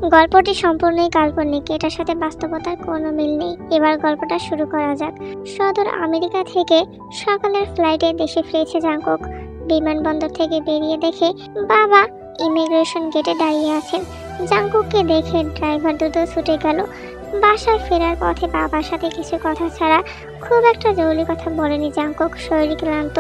গল্পটি সম্পূর্ণই কাল্পনিক, এটার সাথে বাস্তবতার কোনো মিল নেই। এবার গল্পটা শুরু করা যাক। সদর আমেরিকা থেকে সকালের ফ্লাইটে দেশে ফিরেছে জাংকুক। বিমানবন্দর থেকে বেরিয়ে দেখে বাবা ইমিগ্রেশন গেটে দাঁড়িয়ে আছেন। জাংকুককে দেখে ড্রাইভার দ্রুত ছুটে গেল। বাসায় ফেরার পথে বাবার সাথে কিছু কথা ছাড়া খুব একটা জরুরি কথা বলেনি জাংকুক। শরীর ক্লান্ত,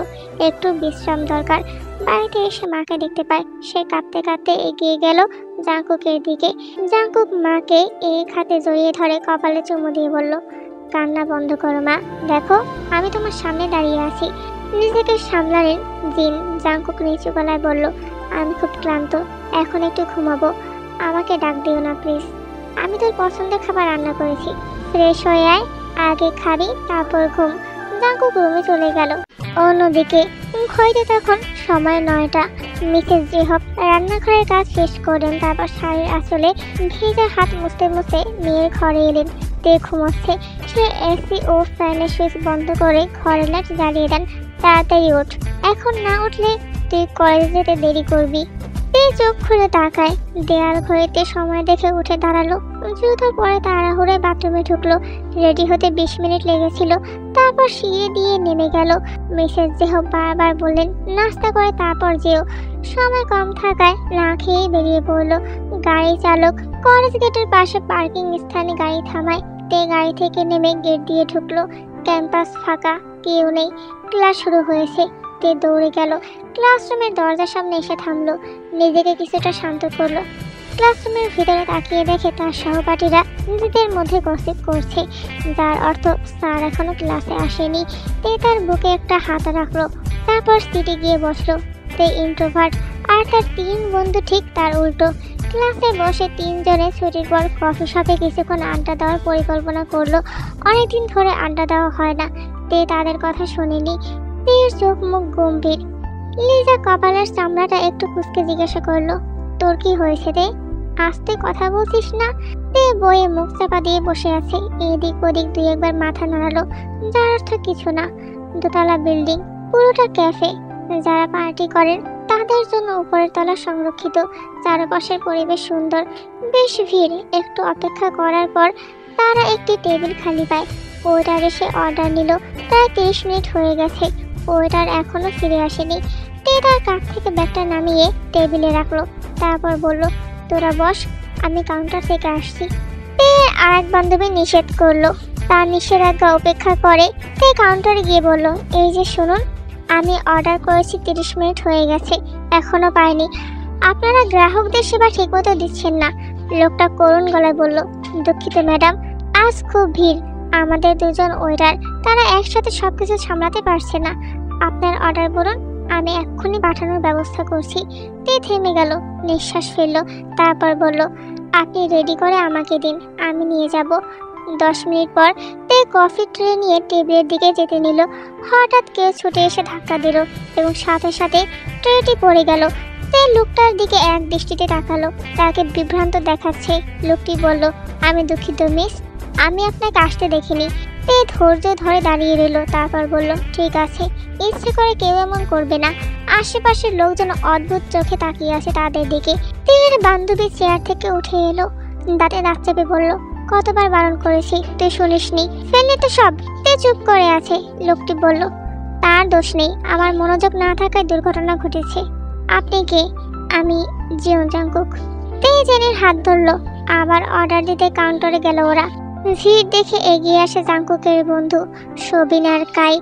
একটু বিশ্রাম দরকার। বাড়িতে এসে মাকে দেখতে পায়। সে কাঁদতে কাঁদতে এগিয়ে গেল জাংকুকের দিকে। জাংকুক মাকে এক হাতে জড়িয়ে ধরে কপালে চুমু দিয়ে বলল, কান্না বন্ধ করো মা, দেখো আমি তোমার সামনে দাঁড়িয়ে আছি। নিজেকে সামলালেন জিন। জাংকুক নিচু গলায় বলল, আমি খুব ক্লান্ত, এখন একটু ঘুমাবো, আমাকে ডাক দিও না প্লিজ। আমি তোর পছন্দের খাবার রান্না করেছি, ফ্রেশ হয়ে আয়, আগে খাবি তারপর ঘুম। জাংকুক রুমে চলে গেল। অন্যদিকে ঘড়িতে তখন সময় 9টা। মিসেস জেহব রান্নাঘরের কাজ শেষ করলেন, তারপর শাড়ির আঁচলে ভেজা হাত মুছতে মুছতে মেয়ের ঘরে এলেন। তে ঘুমোচ্ছে। সে এসি ও ফ্যানের সুইচ বন্ধ করে ঘরের লাইট জ্বালিয়ে দেন। তাড়াতাড়ি ওঠ, এখন না উঠলে তুই কলেজে যেতে দেরি করবি। তে চোখ খুলে তাকায়। দেয়াল ঘড়িতে সময় দেখে উঠে দাঁড়ালো। জুতো পরে তাড়াহুড়োয় বাথরুমে ঢুকলো। রেডি হতে 20 মিনিট লেগেছিল। তারপর সিঁড়ি দিয়ে নেমে গেল। মিসেস জেহব বারবার বললেন, নাস্তা করে তারপর যেও। সময় কম থাকায় না খেয়েই বেরিয়ে পড়লো। গাড়ি চালক কলেজ গেটের পাশে পার্কিং স্থানে গাড়ি থামায়। তে গাড়ি থেকে নেমে গেট দিয়ে ঢুকলো। ক্যাম্পাস ফাঁকা, কেউ নেই। ক্লাস শুরু হয়েছে। তে দৌড়ে গেল। ক্লাসরুমের দরজার সামনে এসে থামলো। নিজেকে কিছুটা শান্ত করলো। ক্লাসরুমের ভিতরে তাকিয়ে দেখে তার সহপাঠীরা নিজেদের মধ্যে গসিপ করছে, যার অর্থ স্যার এখনো ক্লাসে আসেনি। তে তার বুকে একটা হাত রাখলো। তারপর সিটে গিয়ে বসলো। তে ইন্ট্রোভার্ট, আর তার 3 বন্ধু ঠিক তার উল্টো। ক্লাসে বসে 3 জনে ছুটির পর কফি শপে কিছুক্ষণ আড্ডা দেওয়ার পরিকল্পনা করলো। অনেকদিন ধরে আড্ডা দেওয়া হয় না। তে তাদের কথা শোনেনি। তের চোখ মুখ গম্ভীর। লিজা কপালের চামড়াটা একটু কুঁচকে জিজ্ঞাসা করলো, তোর কি হয়েছে রে? আস্তে কথা বলছিস না? তে বইয়ে মুখ চাপা দিয়ে বসে আছে। এদিক ওদিক 2-1 মাথা নাড়ালো, যার অর্থ কিছু না। 2তলা বিল্ডিং, পুরোটা ক্যাফে। যারা পার্টি করেন তাদের জন্য উপরের তলা সংরক্ষিত। চারপাশের পরিবেশ সুন্দর, বেশ ভিড়। একটু অপেক্ষা করার পর তারা একটি টেবিল খালি পায়। ওয়েটার এসে অর্ডার নিল। প্রায় 30 মিনিট হয়ে গেছে, ওয়েটার এখনো ফিরে আসেনি। তে তার কাছ থেকে ব্যাগটা নামিয়ে টেবিলে রাখলো। তারপর বলল, তোরা বস, আমি কাউন্টার থেকে আসছি। তে আরেক বান্ধবী নিষেধ করলো। তার নিষেধাজ্ঞা উপেক্ষা করে তে কাউন্টারে গিয়ে বলল, এই যে শুনুন, আমি অর্ডার করেছি, 30 মিনিট হয়ে গেছে, এখনো পাইনি। আপনারা গ্রাহকদের সেবা ঠিকমতো দিচ্ছেন না। লোকটা করুণ গলায় বলল, দুঃখিত ম্যাডাম, আজ খুব ভিড়। আমাদের 2 জন ওয়েটার, তারা একসাথে সবকিছু সামলাতে পারছে না। আপনার অর্ডার বলুন, আমি এক্ষুনি পাঠানোর ব্যবস্থা করছি। তে থেমে গেল, নিঃশ্বাস ফেললো। তারপর বলল, আপনি রেডি করে আমাকে দিন, আমি নিয়ে যাব। 10 মিনিট পর তে কফি ট্রে নিয়ে টেবিলের দিকে যেতে নিল। হঠাৎ কেউ ছুটে এসে ধাক্কা দিল এবং সাথে সাথে ট্রেটি পড়ে গেল। তে লোকটার দিকে এক দৃষ্টিতে তাকালো। তাকে বিভ্রান্ত দেখাচ্ছে। লোকটি বলল, আমি দুঃখিত মিস, আমি আপনাকে আসতে দেখিনি। তে ধৈর্য ধরে দাঁড়িয়ে রইল। তারপর বলল, ঠিক আছে, ইচ্ছে করে কেউ এমন করবে না। আশেপাশের লোকজন অদ্ভুত চোখে তাকিয়ে আছে তাদের দিকে। তের বান্ধবী চেয়ার থেকে উঠে এলো। দাঁতে দাঁত চেপে বলল, কতবার বারণ করেছি, তুই শুনিসনি? ফেললি তো সব। তে চুপ করে আছে। লোকটি বলল, তার দোষ নেই, আমার মনোযোগ না থাকায় দুর্ঘটনা ঘটেছে। আপনি কে? আমি জিওন জাংকুক। তে জেনের হাত ধরলো। আবার অর্ডার দিতে কাউন্টারে গেল ওরা। ভিড় দেখে এগিয়ে আসে জাংকুকের বন্ধু শোবিন আর কাই।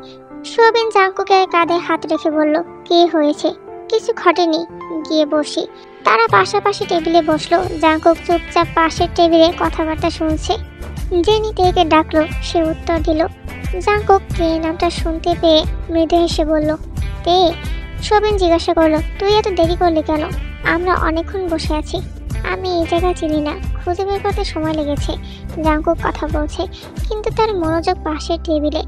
শোবিন জাংকুকের কাঁধে হাত রেখে বলল, কি হয়েছে? কিছু ঘটেনি, গিয়ে বসি। তারা পাশাপাশি টেবিলে বসলো। জাংকুক চুপচাপ পাশের টেবিলে কথাবার্তা শুনছে। জেনি তেকে ডাকলো, সে উত্তর দিল। জাংকুক তে নামটা শুনতে পেয়ে মৃদু হেসে বলল, তে। শোবিন জিজ্ঞাসা করলো, তুই এত দেরি করলি কেন? আমরা অনেকক্ষণ বসে আছি, আমি এই জায়গা চিনি না, খুঁজে বের করতে সময় লেগেছে। জাংকুক কথা বলছে, কিন্তু তার মনোযোগ পাশের টেবিলে।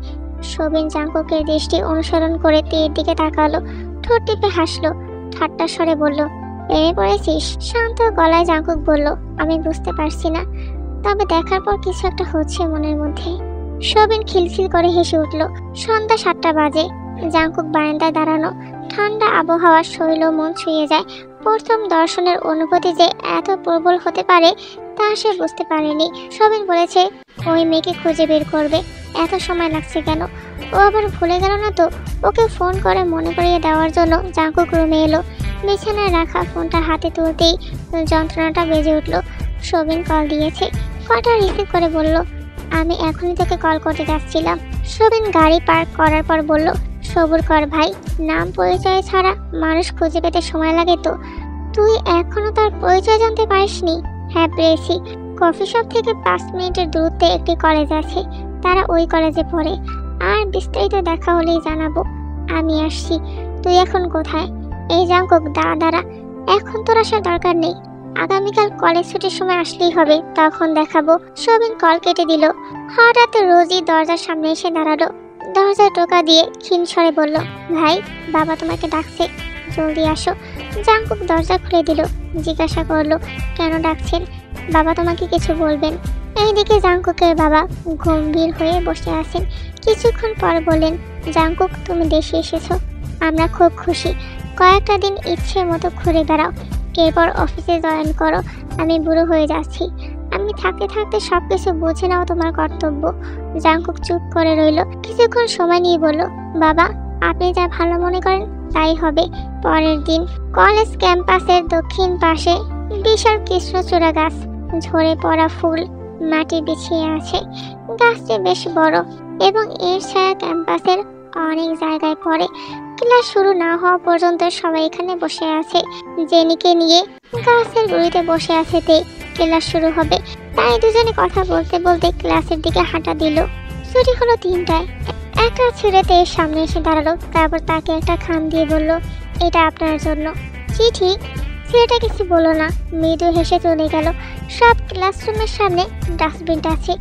শোবিন জাংকুকের দৃষ্টি অনুসরণ করে তের দিকে তাকালো, ঠোঁট টিপে হাসলো, ঠাট্টা স্বরে বলল, প্রেমে পড়েছিস? শান্ত গলায় জাংকুক বলল, আমি বুঝতে পারছি না, তবে দেখার পর কিছু একটা হচ্ছে মনের মধ্যে। শোবিন খিলখিল করে হেসে উঠল। সন্ধ্যা 7টা বাজে। জাংকুক বারান্দায় দাঁড়ানো। ঠান্ডা আবহাওয়া শরীর ও মন ছুঁয়ে যায়। প্রথম দর্শনের অনুভূতি যে এত প্রবল হতে পারে তা সে বুঝতে পারেনি। সবিন বলেছে ওই মেয়েকে খুঁজে বের করবে, এত সময় লাগছে কেন? ও আবার ভুলে গেল না তো? ওকে ফোন করে মনে করিয়ে দেওয়ার জন্য জাঙ্কুক রুমে এলো। বিছানায় রাখা ফোনটা হাতে তুলতেই যন্ত্রণাটা বেজে উঠল। সবিন কল দিয়েছে। কলটা রিসিভ করে বলল, আমি এখনই তোকে কল করতে যাচ্ছিলাম। সবিন গাড়ি পার্ক করার পর বলল, সবুর কর ভাই, নাম পরিচয় ছাড়া মানুষ খুঁজে পেতে সময় লাগে তো। তুই এখনো তার পরিচয় জানতে পারিসনি? হ্যাঁ পেয়েছি। কফি শপ থেকে 5 মিনিটের দূরত্বে একটি কলেজ আছে, তারা ওই কলেজে পড়ে। আর বিস্তারিত দেখা হলেই জানাবো। আমি আসছি। তুই এখন কোথায়? এই জাঙ্কুক দাঁড়া, এখন তোর আসার দরকার নেই। আগামীকাল কলেজ ছুটির সময় আসলেই হবে, তখন দেখাবো। সবিন কল কেটে দিল। হঠাৎ রোজি দরজার সামনে এসে দাঁড়ালো। দরজায় টোকা দিয়ে ক্ষীণ স্বরে বলল, ভাই, বাবা তোমাকে ডাকছে, জলদি আসো। জাঙ্কুক দরজা খুলে দিল। জিজ্ঞাসা করলো, কেন ডাকছেন? বাবা তোমাকে কিছু বলবেন। এইদিকে জাঙ্কুকের বাবা গম্ভীর হয়ে বসে আছেন। কিছুক্ষণ পর বললেন, জাঙ্কুক তুমি দেশে এসেছো, আমরা খুব খুশি। কয়েকটা দিন ইচ্ছে মতো ঘুরে বেড়াও, এরপর অফিসে জয়েন করো। আমি বুড়ো হয়ে যাচ্ছি, আমি থাকতে থাকতে সবকিছু বুঝে নেওয়া তোমার কর্তব্য। জাঙ্কুক চুপ করে রইল। কিছুক্ষণ সময় নিয়ে বলল, বাবা আপনি যা ভালো মনে করেন তাই হবে। পরের দিন কলেজ ক্যাম্পাসের দক্ষিণ পাশে বিশাল কৃষ্ণচূড়া গাছ, ঝরে পড়া ফুল মাটি বিছিয়ে আছে। গাছটি বেশ বড় এবং এর ছায়া ক্যাম্পাসের অনেক জায়গায় পড়ে। ক্লাস শুরু না হওয়া পর্যন্ত সবাই এখানে বসে আছে। জেনিকে নিয়ে গাছের গুঁড়িতে বসে আছে তে, ক্লাস শুরু হবে। তাই দুজনে কথা বলতে বলতে ক্লাসের দিকে হাঁটা দিল। ছুটি হলো 3টায়। একটা ছেলেতে সামনে এসে দাঁড়ালো, তারপর তাকে একটা খাম দিয়ে বলল, এটা আপনার জন্য। চিঠি? ছেলেটা কিছু বলল না, মৃদু হেসে চলে গেল। সব ক্লাসরুমের সামনে ডাস্টবিনটা আছে,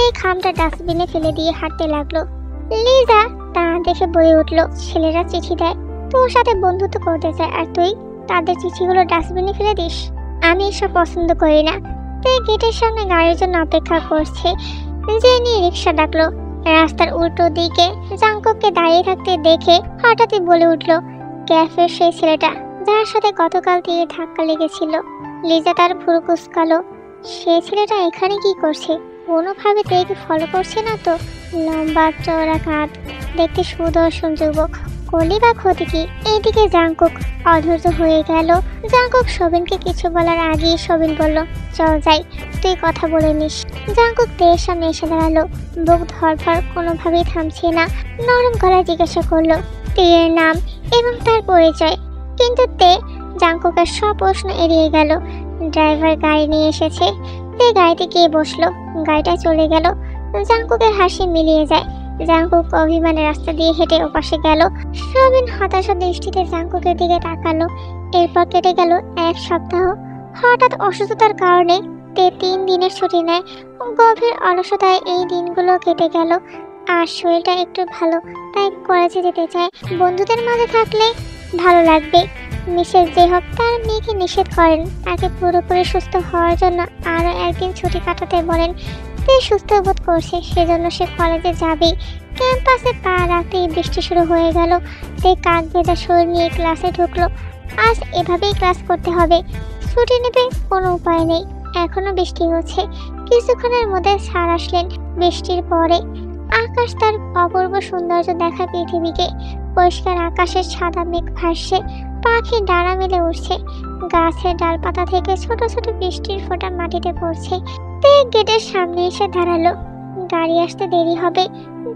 এই খামটা ডাস্টবিনে ফেলে দিয়ে হাঁটতে লাগলো। লিজা তা দেখে বলে উঠলো, ছেলেরা চিঠি দেয়, তোর সাথে বন্ধুত্ব করতে চায়, আর তুই তাদের চিঠিগুলো ডাস্টবিনে ফেলে দিস। আমি এসব পছন্দ করি না। তাই গেটের সামনে গাড়ির জন্য অপেক্ষা করছে। জেনি রিক্সা ডাকলো। রাস্তার উল্টো দিকে জাঙ্কুককে দাঁড়িয়ে থাকতে দেখে হঠাৎই বলে উঠলো, ক্যাফের সেই ছেলেটা যার সাথে গতকাল দিয়ে ধাক্কা লেগেছিল। লিজা তার ভুরু কুঁচকালো। সে ছেলেটা এখানে কি করছে? কোনোভাবে তেকে ফলো করছে না তো? লম্বা চওড়া কাঁধ, দেখতে সুদর্শন যুবক, কলি বা ক্ষতি কি? এইদিকে জাঙ্কুক অধৈর্য হয়ে গেল। জাঙ্কুক সবিনকে কিছু বলার আগেই সবিন বলল, চল যাই, তুই কথা বলে নিস। জাঙ্কুক তের সামনে এসে দাঁড়ালো। বুক ধরফর কোনোভাবেই থামছে না। নরম গলায় জিজ্ঞাসা করলো তের নাম এবং তার পরিচয়। কিন্তু তে জাঙ্কুকের সব প্রশ্ন এড়িয়ে গেল। ড্রাইভার গাড়ি নিয়ে এসেছে। তে গাড়িতে গিয়ে বসলো। গাড়িটা চলে গেল। জাঙ্কুকের হাসি মিলিয়ে যায়। জাঙ্কুক অভিমানে রাস্তা দিয়ে হেঁটে ওপাশে গেল। সবিন হতাশা দৃষ্টিতে জাঙ্কুকের দিকে তাকালো। এরপর কেটে গেল 1 সপ্তাহ। হঠাৎ অসুস্থতার কারণে তে 3 দিনের ছুটি নেয়। গভীর অলসতায় এই দিনগুলো কেটে গেল। আর শরীরটা একটু ভালো, তাই কলেজে যেতে চায়। বন্ধুদের মাঝে থাকলে ভালো লাগবে। মিসেস জেহব তার মেয়েকে নিষেধ করেন, তাকে পুরোপুরি সুস্থ হওয়ার জন্য আরও 1 দিন ছুটি কাটাতে বলেন। সে সুস্থ বোধ করছে, সেজন্য সে কলেজে যাবেই। ক্যাম্পাসে পা রাখতেই বৃষ্টি শুরু হয়ে গেল। সে কাক ভেজা শরীর নিয়ে ক্লাসে ঢুকলো। আজ এভাবেই ক্লাস করতে হবে, ছুটি নেবে কোনো উপায় নেই। এখনো বৃষ্টি হচ্ছে। কিছুক্ষণের মধ্যে ছাড় আসলেন। বৃষ্টির পরে আকাশ তার অপূর্ব সৌন্দর্য দেখা পৃথিবীকে। পরিষ্কার আকাশের সাদা মেঘ ভাসছে, পাখি ডানা মেলে উঠছে, গাছের ডালপাতা থেকে ছোট ছোট বৃষ্টির ফোঁটা মাটিতে পড়ছে। তে গেটের সামনে এসে দাঁড়ালো। গাড়ি আসতে দেরি হবে,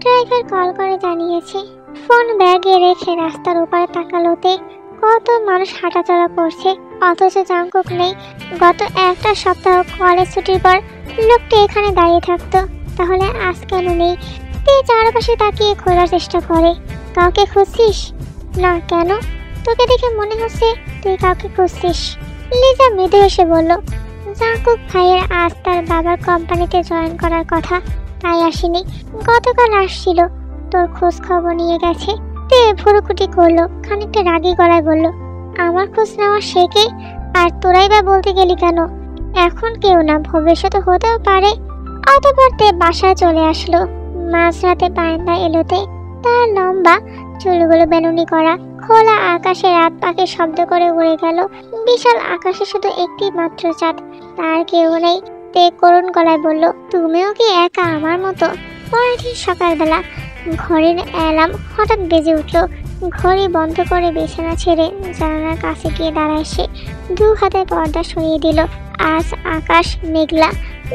ড্রাইভার কল করে জানিয়েছে। ফোন ব্যাগে রেখে রাস্তার উপরে তাকালোতে কত মানুষ হাঁটাচলা করছে, অথচ জাঙ্কুক নেই। গত 1টা সপ্তাহ কলেজ ছুটির পর লোকটি এখানে দাঁড়িয়ে থাকতো, তাহলে আজ কেন নেই? তে চারপাশে তাকিয়ে খোঁজার চেষ্টা করে। কাউকে খুঁজছিস? না, কেন? তোকে দেখে মনে হচ্ছে তুই কাউকে খুঁজছিস। লিজা মৃদু এসে বলল, জাঙ্কুক ভাইয়ের আজ তার বাবার কোম্পানিতে জয়েন করার কথা, তাই আসেনি। গতকাল আসছিল, তোর খোঁজ খবর নিয়ে গেছে। তে ভুরুকুটি করলো, খানিকটা রাগী গলায় বলল, আমার খোঁজ নেওয়া সে কে? আর তোরাই বা বলতে গেলি কেন? এখন কেউ না, ভবিষ্যতে হতেও পারে। অতঃপর তে বাসায় চলে আসলো। মাঝরাতে বারান্দায় এলোতে তার লম্বা চুলগুলো বেনুনি করা, খোলা আকাশে রাত পাখি শব্দ করে উড়ে গেল। বিশাল আকাশে শুধু একটি মাত্র চাঁদ, তার কেউ নেই। তে করুণ গলায় বলল, তুমিও কি একা আমার মতো? পরের দিন সকালবেলা ঘড়ির অ্যালার্ম হঠাৎ বেজে উঠল। ঘড়ি বন্ধ করে বিছানা ছেড়ে জানালার কাছে গিয়ে দাঁড়ায় সে। দু হাতে পর্দা সরিয়ে দিল। আজ আকাশ মেঘলা,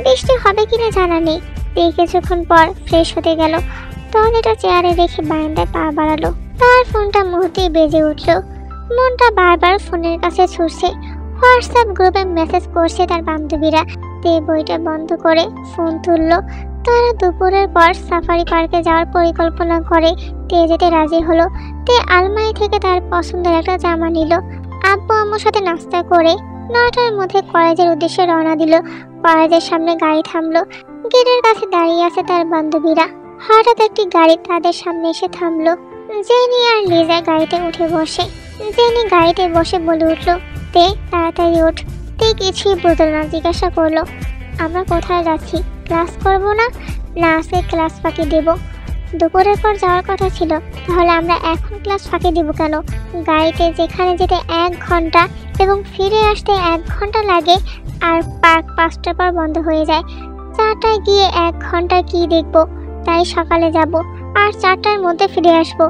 বৃষ্টি হবে কিনা জানা নেই। কিছুক্ষণ পর ফ্রেশ হতে গেল। টয়লেটের চেয়ারে রেখে বারান্দায় পা বাড়ালো। তার ফোনটা মুহূর্তেই বেজে উঠল। মনটা বারবার ফোনের কাছে ছুটছে। হোয়াটসঅ্যাপ গ্রুপে মেসেজ করছে তার বান্ধবীরা। তে বইটা বন্ধ করে ফোন তুললো। তারা দুপুরের পর সাফারি পার্কে যাওয়ার পরিকল্পনা করে। তে যেতে রাজি হলো। তে আলমারি থেকে তার পছন্দের একটা জামা নিল। আব্বু আম্মুর সাথে নাস্তা করে 9টার মধ্যে কলেজের উদ্দেশ্যে রওনা দিল। কলেজের সামনে গাড়ি থামলো। গেটের কাছে দাঁড়িয়ে আছে তার বান্ধবীরা। হঠাৎ একটি গাড়ি তাদের সামনে এসে থামলো। জেনি আর লিজা গাড়িতে উঠে বসে। জেনি গাড়িতে বসে বলে উঠলো, তে তাড়াতাড়ি ওঠ। তে কিছুই বুঝল না, জিজ্ঞাসা করলো, আমরা কোথায় যাচ্ছি? ক্লাস করব না? না, আজকে ক্লাস ফাঁকি দেব। দুপুরের পর যাওয়ার কথা ছিল, তাহলে আমরা এখন ক্লাস ফাঁকি দেব কেন? গাড়িতে যেখানে যেতে 1 ঘন্টা এবং ফিরে আসতে 1 ঘন্টা লাগে, আর পার্ক 5টার পর বন্ধ হয়ে যায়। 4টায় গিয়ে 1 ঘন্টা কি দেখব? তাই সকালে যাব আর 4টার মধ্যে ফিরে আসবো।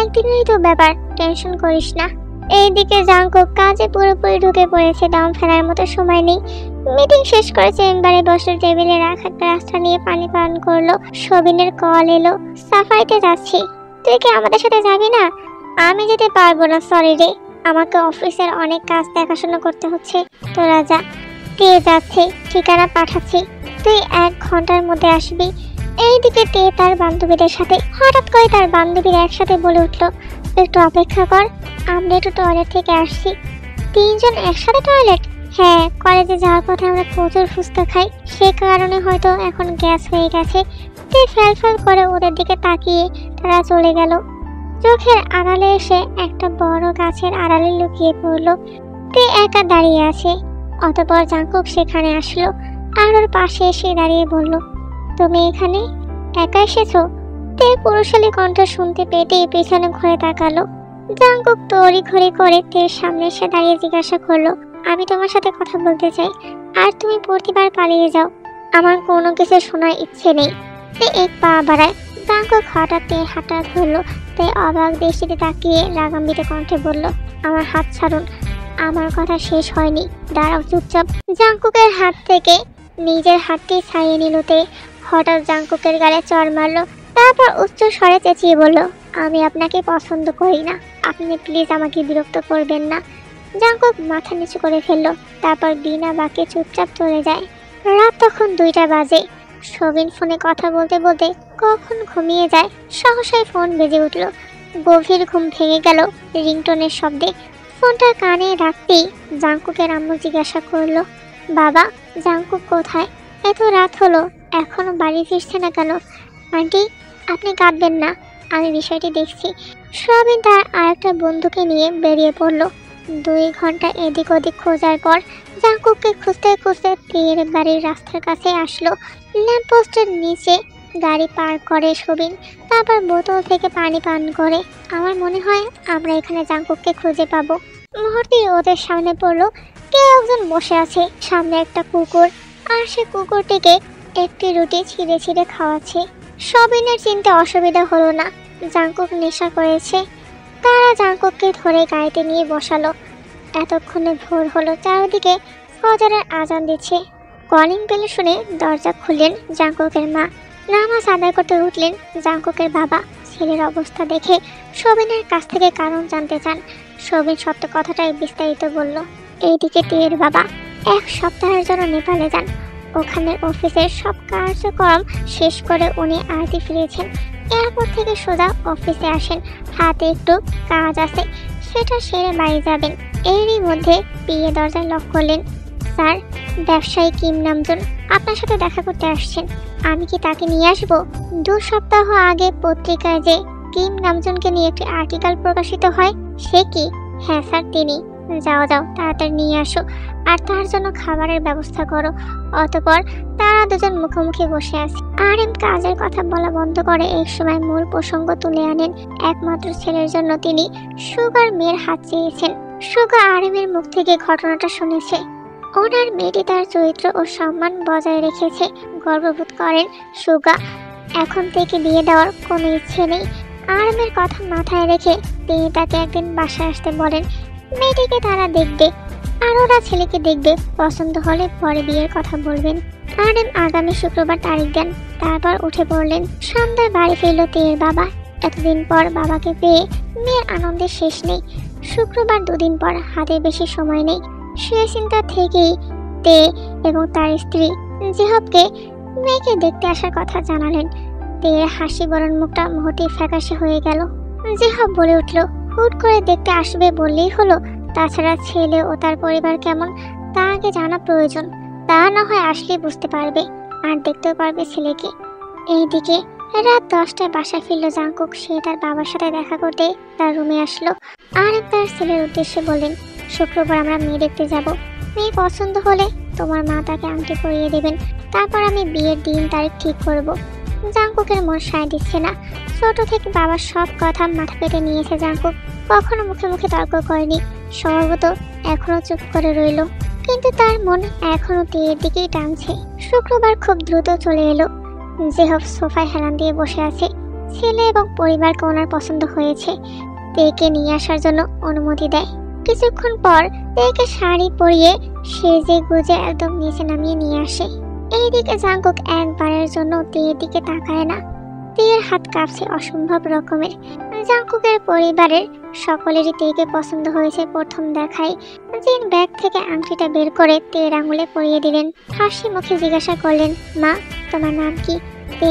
একদিনেরই তো ব্যাপার, টেনশন করিস না। এইদিকে জাঙ্কুক কাজে পুরোপুরি ঢুকে পড়েছে। দম ফেলার মতো সময় নেই। মিটিং শেষ করে চেম্বারে বসে টেবিলে রাখা গ্লাসটা নিয়ে পানি পান করলো। সবিনের কল এলো, সাফারিতে যাচ্ছি, তুই কি আমাদের সাথে যাবি না? আমি যেতে পারবো না, সরি রে, আমাকে অফিসের অনেক কাজ দেখাশোনা করতে হচ্ছে। তোরা যা। তে যাচ্ছে, ঠিকানা পাঠাচ্ছি, তুই 1 ঘন্টার মধ্যে আসবি। এইদিকে তে তার বান্ধবীদের সাথে। হঠাৎ করে তার বান্ধবীরা একসাথে বলে উঠলো, একটু অপেক্ষা কর, আমরা একটু টয়লেট থেকে আসছি। 3 জন একসাথে টয়লেট? হ্যাঁ, কলেজে যাওয়ার পথে আমরা প্রচুর ফুচকা খাই, সে কারণে হয়তো এখন গ্যাস হয়ে গেছে। তে ফেল করে ওদের দিকে তাকিয়ে তারা চলে গেল। চোখের আড়ালে এসে একটা বড় গাছের আড়ালে লুকিয়ে পড়লো। তে একা দাঁড়িয়ে আছে। অতঃপর জাঙ্কুক সেখানে আসলো আর ওর পাশে এসে দাঁড়িয়ে বলল, তুমি এখানে একা এসেছো? তে পুরুষালী কণ্ঠ শুনতে পেতেই পেছনে ঘুরে তাকালো। জাঙ্কুক তড়িঘড়ি করে তের সামনে এসে দাঁড়িয়ে জিজ্ঞাসা করলো, আমি তোমার সাথে কথা বলতে চাই, আর তুমি প্রতিবার পালিয়ে যাও। আমার কোনো কিছু শোনার ইচ্ছে নেই। তে 1 পা বাড়ায়। জাঙ্কুক হঠাৎ তের হাতটা ধরলো। তে অবাক দৃষ্টিতে তাকিয়ে রাগান্বিত কণ্ঠে বলল, আমার হাত ছাড়ুন, আমার কথা শেষ হয়নি, দাঁড়াও চুপচাপ। জাঙ্কুকের হাত থেকে নিজের হাতটি ছাড়িয়ে নিল তে। হঠাৎ জাঙ্কুকের গালে চড় মারলো। তারপর উচ্চ স্বরে চেঁচিয়ে বলল, আমি আপনাকে পছন্দ করি না, আপনি প্লিজ আমাকে বিরক্ত করবেন না। জাঙ্কুক মাথা নিচু করে ফেললো। তারপর বিনা বাক্যে চুপচাপ চলে যায়। রাত তখন 2টা বাজে। সবিন ফোনে কথা বলতে বলতে কখন ঘুমিয়ে যায়। সহসাই ফোন বেজে উঠল। গভীর ঘুম ভেঙে গেল রিংটোনের শব্দে। ফোনটা কানে রাখতেই জাঙ্কুকের আম্মু জিজ্ঞাসা করলো, বাবা, জাঙ্কুক কোথায়? এত রাত হলো, এখনো বাড়ি ফিরছে না কেন? আন্টি, আপনি কাঁদবেন না, আমি বিষয়টি দেখছি। সবিন তার আরেকটা বন্ধুকে নিয়ে বেরিয়ে পড়লো। 2 ঘন্টা এদিক ওদিক খোঁজার পর জাঙ্কুককে খুঁজতে খুঁজতে তের বাড়ির রাস্তার কাছে আসলো। ল্যাম্পপোস্টের নিচে গাড়ি পার্ক করে সবিন, তারপর বোতল থেকে পানি পান করে। আমার মনে হয় আমরা এখানে জাঙ্কুককে খুঁজে পাবো। মুহূর্তেই ওদের সামনে পড়লো কেউ একজন বসে আছে। সামনে একটা কুকুর, আর সে কুকুরটিকে একটি রুটি ছিঁড়ে ছিঁড়ে খাওয়াচ্ছে। সবিনের চিনতে অসুবিধা হলো না, জাঙ্কুক নেশা করেছে। তারা জাঙ্কুককে ধরে গাড়িতে নিয়ে বসালো। এতক্ষণে ভোর হলো, চারদিকে ফজরের আজান দিচ্ছে। কলিং বেল শুনে দরজা খুললেন জাঙ্কুকের মা। নামাজ আদায় করতে উঠলেন জাঙ্কুকের বাবা। ছেলের অবস্থা দেখে সবিনের কাছ থেকে কারণ জানতে চান। সবিন সত্য কথাটাই বিস্তারিত বলল। এইদিকে টিয়ের বাবা 1 সপ্তাহের জন্য নেপালে যান। ওখানে অফিসের সব কার্যক্রম শেষ করে উনি আরতি ফিরেছেন। এরপর থেকে সোজা অফিসে আসেন। হাতে একটু কাজ আছে, সেটা সেরে বাড়ি যাবেন। এরই মধ্যে বিয়ে দরজায় লক করলেন। স্যার, ব্যবসায়ী কিম নামজুন আপনার সাথে দেখা করতে আসছেন। আমি কি তাকে নিয়ে আসবো? 2 সপ্তাহ আগে পত্রিকায় যে কিম নামজুনকে নিয়ে একটি আর্টিকেল প্রকাশিত হয়, সে কি? হ্যাঁ স্যার, তিনি। যাও যাও, তাড়াতাড়ি নিয়ে আসো আর তার জন্য খাবারের ব্যবস্থা করো। অতঃপর তারা দুজন মুখোমুখি বসে আছে। আরএম কাজের কথা বলা বন্ধ করে এক সময় মূল প্রসঙ্গ তুলে আনেন। একমাত্র ছেলের জন্য তিনি সুগার মেয়ের হাত চেয়েছেন। সুগা আরএমের মুখ থেকে ঘটনাটা শুনেছে। ওনার মেয়েটি তার চরিত্র ও সম্মান বজায় রেখেছে। গর্ববোধ করেন সুগা। এখন থেকে বিয়ে দেওয়ার কোনো ইচ্ছে নেই। আরএমের কথা মাথায় রেখে তিনি তাকে একদিন বাসায় আসতে বলেন। মেয়েটিকে তারা দেখবে আর ওরা ছেলেকে দেখবে, পছন্দ হলে পরে বিয়ের কথা বলবেন। আরএম আগামী শুক্রবার তারিখ দেন। তারপর উঠে পড়লেন। সন্ধ্যায় বাড়ি ফিরল তেয়ের বাবা। এতদিন পর বাবাকে পেয়ে মেয়ের আনন্দের শেষ নেই। শুক্রবার দুদিন পর, হাতে বেশি সময় নেই। সে চিন্তা থেকেই তে এবং তার স্ত্রী জিহবকে মেয়েকে দেখতে আসার কথা জানালেন। তেয়ের হাসি বরণ মুখটা মুহূর্তেই ফ্যাকাশে হয়ে গেল। জিহব বলে উঠল, হুট করে দেখতে আসবে বললেই হলো? তাছাড়া ছেলে ও তার পরিবার কেমন তা আগে জানা প্রয়োজন। তা না হয় আসলেই বুঝতে পারবে, আর দেখতেও পারবে ছেলেকে। এইদিকে রাত 10টায় বাসায় ফিরল জাংকুক। সে তার বাবার সাথে দেখা করতে তার রুমে আসলো। আর তার ছেলের উদ্দেশ্যে বললেন, শুক্রবার আমরা মেয়ে দেখতে যাব। মেয়ে পছন্দ হলে তোমার মা তাকে আংটি পরিয়ে দেবেন। তারপর আমি বিয়ের দিন তারিখ ঠিক করব। জাংকুকের মন সায় দিচ্ছে না। ছোট থেকে বাবার সব কথা মাথা পেতে নিয়েছে জাংকুক। কখনো মুখে মুখে তর্ক করেনি। স্বভাবত এখনো চুপ করে রইল, কিন্তু তার মন এখনো তেয়ের দিকেই টানছে। শুক্রবার খুব দ্রুত চলে এলো। জিহব সোফায় হেলান দিয়ে বসে আছে। ছেলে এবং পরিবারকে ওনার পছন্দ হয়েছে। তেকে নিয়ে আসার জন্য অনুমতি দেয়। কিছুক্ষণ পর তেকে শাড়ি পরিয়ে সেজে গুজে একদম নিচে নামিয়ে নিয়ে আসে। এইদিকে জাংকুক একবারের জন্য তেয়ের দিকে তাকায় না। তেয়ের হাত কাঁপছে অসম্ভব রকমের। জাংকুকের পরিবারের সকলেরই তেকে পছন্দ হয়েছে প্রথম দেখায়। জিন ব্যাগ থেকে আংটিটা বের করে তেয়ের আঙুলে পরিয়ে দিলেন। হাসি মুখে জিজ্ঞাসা করলেন, মা তোমার নাম কি? তে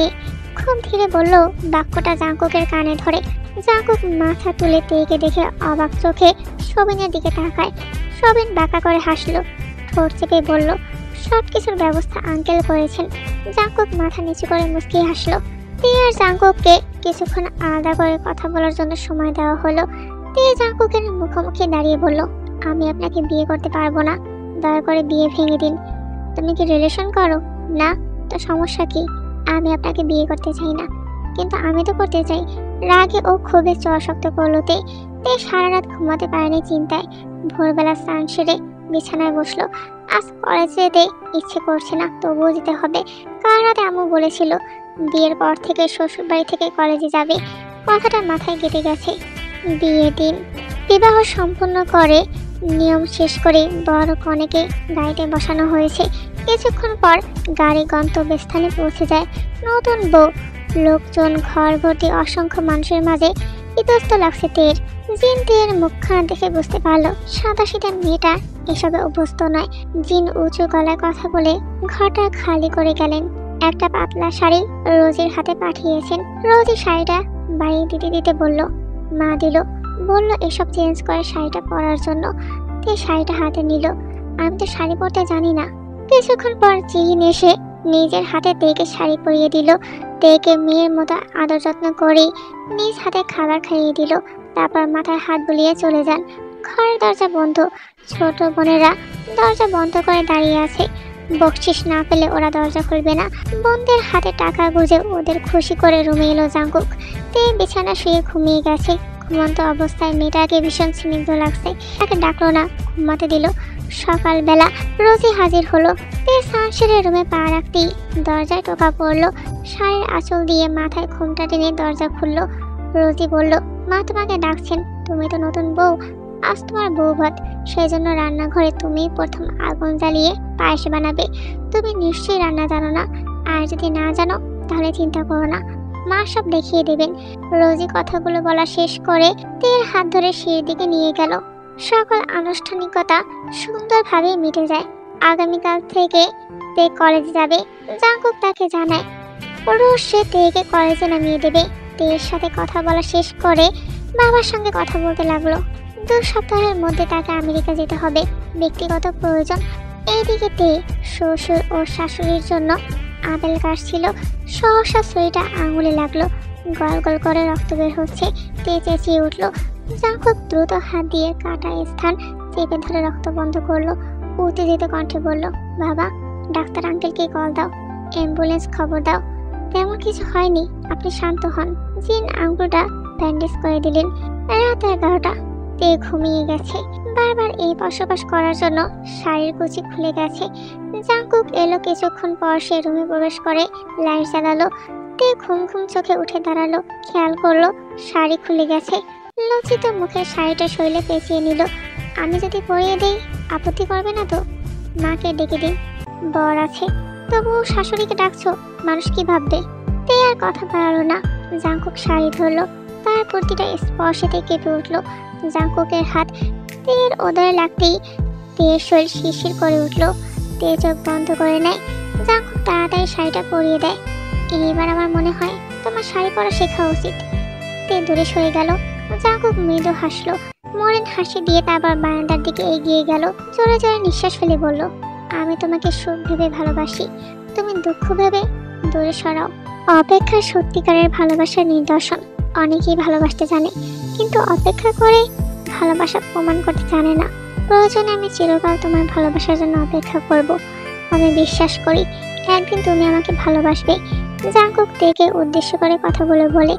খুব ধীরে বলল বাক্যটা জাংকুকের কানে ধরে। জাংকুক মাথা তুলে তেকে দেখে অবাক চোখে সবিনের দিকে তাকায়। সবিন বাঁকা করে হাসলো, ঠোঁট চেপে বলল, সবকিছুর ব্যবস্থা আঙ্কেল করেছেন। জাংকুক মাথা নিচু করে মুচকি হাসলো। তে আর জাংকুককে কিছুক্ষণ আলাদা করে কথা বলার জন্য সময় দেওয়া হলো। তে জাংকুকের মুখোমুখি দাঁড়িয়ে বলল, আমি আপনাকে বিয়ে করতে পারবো না। দয়া করে বিয়ে ভেঙে দিন। তুমি কি রিলেশন করো? না তো সমস্যা কি? আমি আপনাকে বিয়ে করতে চাই না। কিন্তু আমি তো করতে চাই। রাগে ও ক্ষোভে চর শক্ত করলো তে। সারা রাত ঘুমাতে পারেনি চিন্তায়। ভোরবেলা স্নান সেরে বিছানায় বসলো। আজ কলেজে যেতে ইচ্ছে করছে না, তবুও যেতে হবে। কাল রাতে আম্মু বলেছিল বিয়ের পর থেকে শ্বশুর বাড়ি থেকে কলেজে যাবে। কথাটা মাথায় গেঁথে গেছে। বিয়ের দিন বিবাহ সম্পূর্ণ করে নিয়ম শেষ করে বড় কনেকে গাড়িতে বসানো হয়েছে। কিছুক্ষণ পর গাড়ি গন্তব্যস্থানে পৌঁছে যায়। নতুন বউ, লোকজন, ঘর ভর্তি অসংখ্য মানুষের মাঝে ইতস্ত লাগছে তের। জিন তের মুখখানা দেখে বুঝতে পারলো সাদাসিধা মেয়েটা এসবে অভ্যস্ত নয়। জিন উঁচু গলায় কথা বলে ঘরটা খালি করে গেলেন। একটা পাতলা শাড়ি রোজির হাতে পাঠিয়েছেন। রোজি শাড়িটা বাড়ি দিতে দিতে বলল, মা দিল, বলল এসব চেঞ্জ করে শাড়িটা পরার জন্য। তে শাড়িটা হাতে নিল। আমি তো শাড়ি পরতে জানি না। কিছুক্ষণ পর জিন এসে নিজের হাতে তেকে শাড়ি পরিয়ে দিল। তেকে মেয়ের মতো আদর যত্ন করে নিজ হাতে খাবার খাইয়ে দিল। তারপর মাথায় হাত বুলিয়ে চলে যান। ঘরের দরজা বন্ধ। ছোট বোনেরা দরজা বন্ধ করে দাঁড়িয়ে আছে। বকশিস না পেলে ওরা দরজা খুলবে না। বোনদের হাতে টাকা গুঁজে ওদের খুশি করে রুমে এলো জাংকুক। তে বিছানা শুয়ে ঘুমিয়ে গেছে। ঘুমন্ত অবস্থায় মেয়েটাকে ভীষণ স্নিগ্ধ লাগছে। তাকে ডাকলো না, ঘুমাতে দিল। সকালবেলা রোজি হাজির হলো। তে স্নান সেরে রুমে পা রাখতেই দরজায় টোকা পড়লো। শাড়ির আঁচল দিয়ে মাথায় ঘুমটা টেনে দরজা খুললো। রোজি বলল, মা তোমাকে ডাকছেন। তুমি তো নতুন বউ, আজ তোমার বউ ভাত, সেই জন্য রান্নাঘরে তুমি প্রথম আগুন জ্বালিয়ে পায়েস বানাবে। তুমি নিশ্চয়ই রান্না জানো না, আর যদি না জানো তাহলে চিন্তা করো না, মা সব দেখিয়ে দেবেন। রোজি কথাগুলো বলা শেষ করে তের হাত ধরে সিঁড়ির দিকে নিয়ে গেল। সকল আনুষ্ঠানিকতা সুন্দরভাবে মিটে যায়। আগামীকাল থেকে তে কলেজে যাবে। জাংকুক তাকে জানায় রোজ সে তেকে কলেজে নামিয়ে দেবে। তের সাথে কথা বলা শেষ করে বাবার সঙ্গে কথা বলতে লাগলো। 2 সপ্তাহের মধ্যে তাকে আমেরিকা যেতে হবে, ব্যক্তিগত প্রয়োজন। এইদিকে তে শ্বশুর ও শাশুড়ির জন্য আপেল কাটছিল। সহসা ছুরিটা আঙুলে লাগলো। গল গল করে রক্ত বের হচ্ছে। তে চেঁচিয়ে উঠল। জাংকুক দ্রুত হাত দিয়ে কাটা স্থান চেপে ধরে রক্ত বন্ধ করলো। উত্তেজিত কণ্ঠে বলল, বাবা, ডাক্তার আঙ্কেলকে কল দাও, অ্যাম্বুলেন্স খবর দাও। তেমন কিছু হয়নি, আপনি শান্ত হন। জিন আঙ্গুলটা ব্যান্ডেজ করে দিলেন। রাত 11টা, তে ঘুমিয়ে গেছে। বারবার এই বসবাস করার জন্য শাড়ির কুচি খুলে গেছে। জাংকুক এলো কিছুক্ষণ পর, সে রুমে প্রবেশ করে লাইট জ্বালালো। তে ঘুম ঘুম চোখে উঠে দাঁড়ালো, খেয়াল করলো শাড়ি খুলে গেছে। লজ্জিত মুখে শাড়িটা শরীরে পেঁচিয়ে নিল। আমি যদি পরিয়ে দেই আপত্তি করবে না তো? মাকে ডেকে দিন, বর আছে। তবুও শাশুড়িকে ডাকছো, মানুষ কি ভাববে? তে আর কথা বাড়ালো না। জাংকুক শাড়ি ধরলো, তার প্রতিটা স্পর্শেতে কেঁপে উঠলো জাংকুকের হাত। তের ওদরে লাগতেই তের শরীর শিরশির করে উঠলো। তে চোখ বন্ধ করে নেয়। জাংকুক তাড়াতাড়ি শাড়িটা পরিয়ে দেয়। এইবার আমার মনে হয় তোমার শাড়ি পরা শেখা উচিত। তে দূরে সরে গেল। জাংকুক মৃদু হাসলো, মলিন হাসি দিয়ে তারপর বারান্দার দিকে এগিয়ে গেল। জোরে জোরে নিঃশ্বাস ফেলে বলল, আমি তোমাকে সুখ ভেবে ভালোবাসি, তুমি দুঃখ ভেবে দূরে সরাও। অপেক্ষা সত্যিকারের ভালোবাসার নিদর্শন। অনেকেই ভালোবাসতে জানে, কিন্তু অপেক্ষা করে ভালোবাসা প্রমাণ করতে জানে না। প্রয়োজনে আমি চিরকাল তোমার ভালোবাসার জন্য অপেক্ষা করব। আমি বিশ্বাস করি একদিন তুমি আমাকে ভালোবাসবে। জাংকুক তেকে উদ্দেশ্য করে কথাগুলো বলে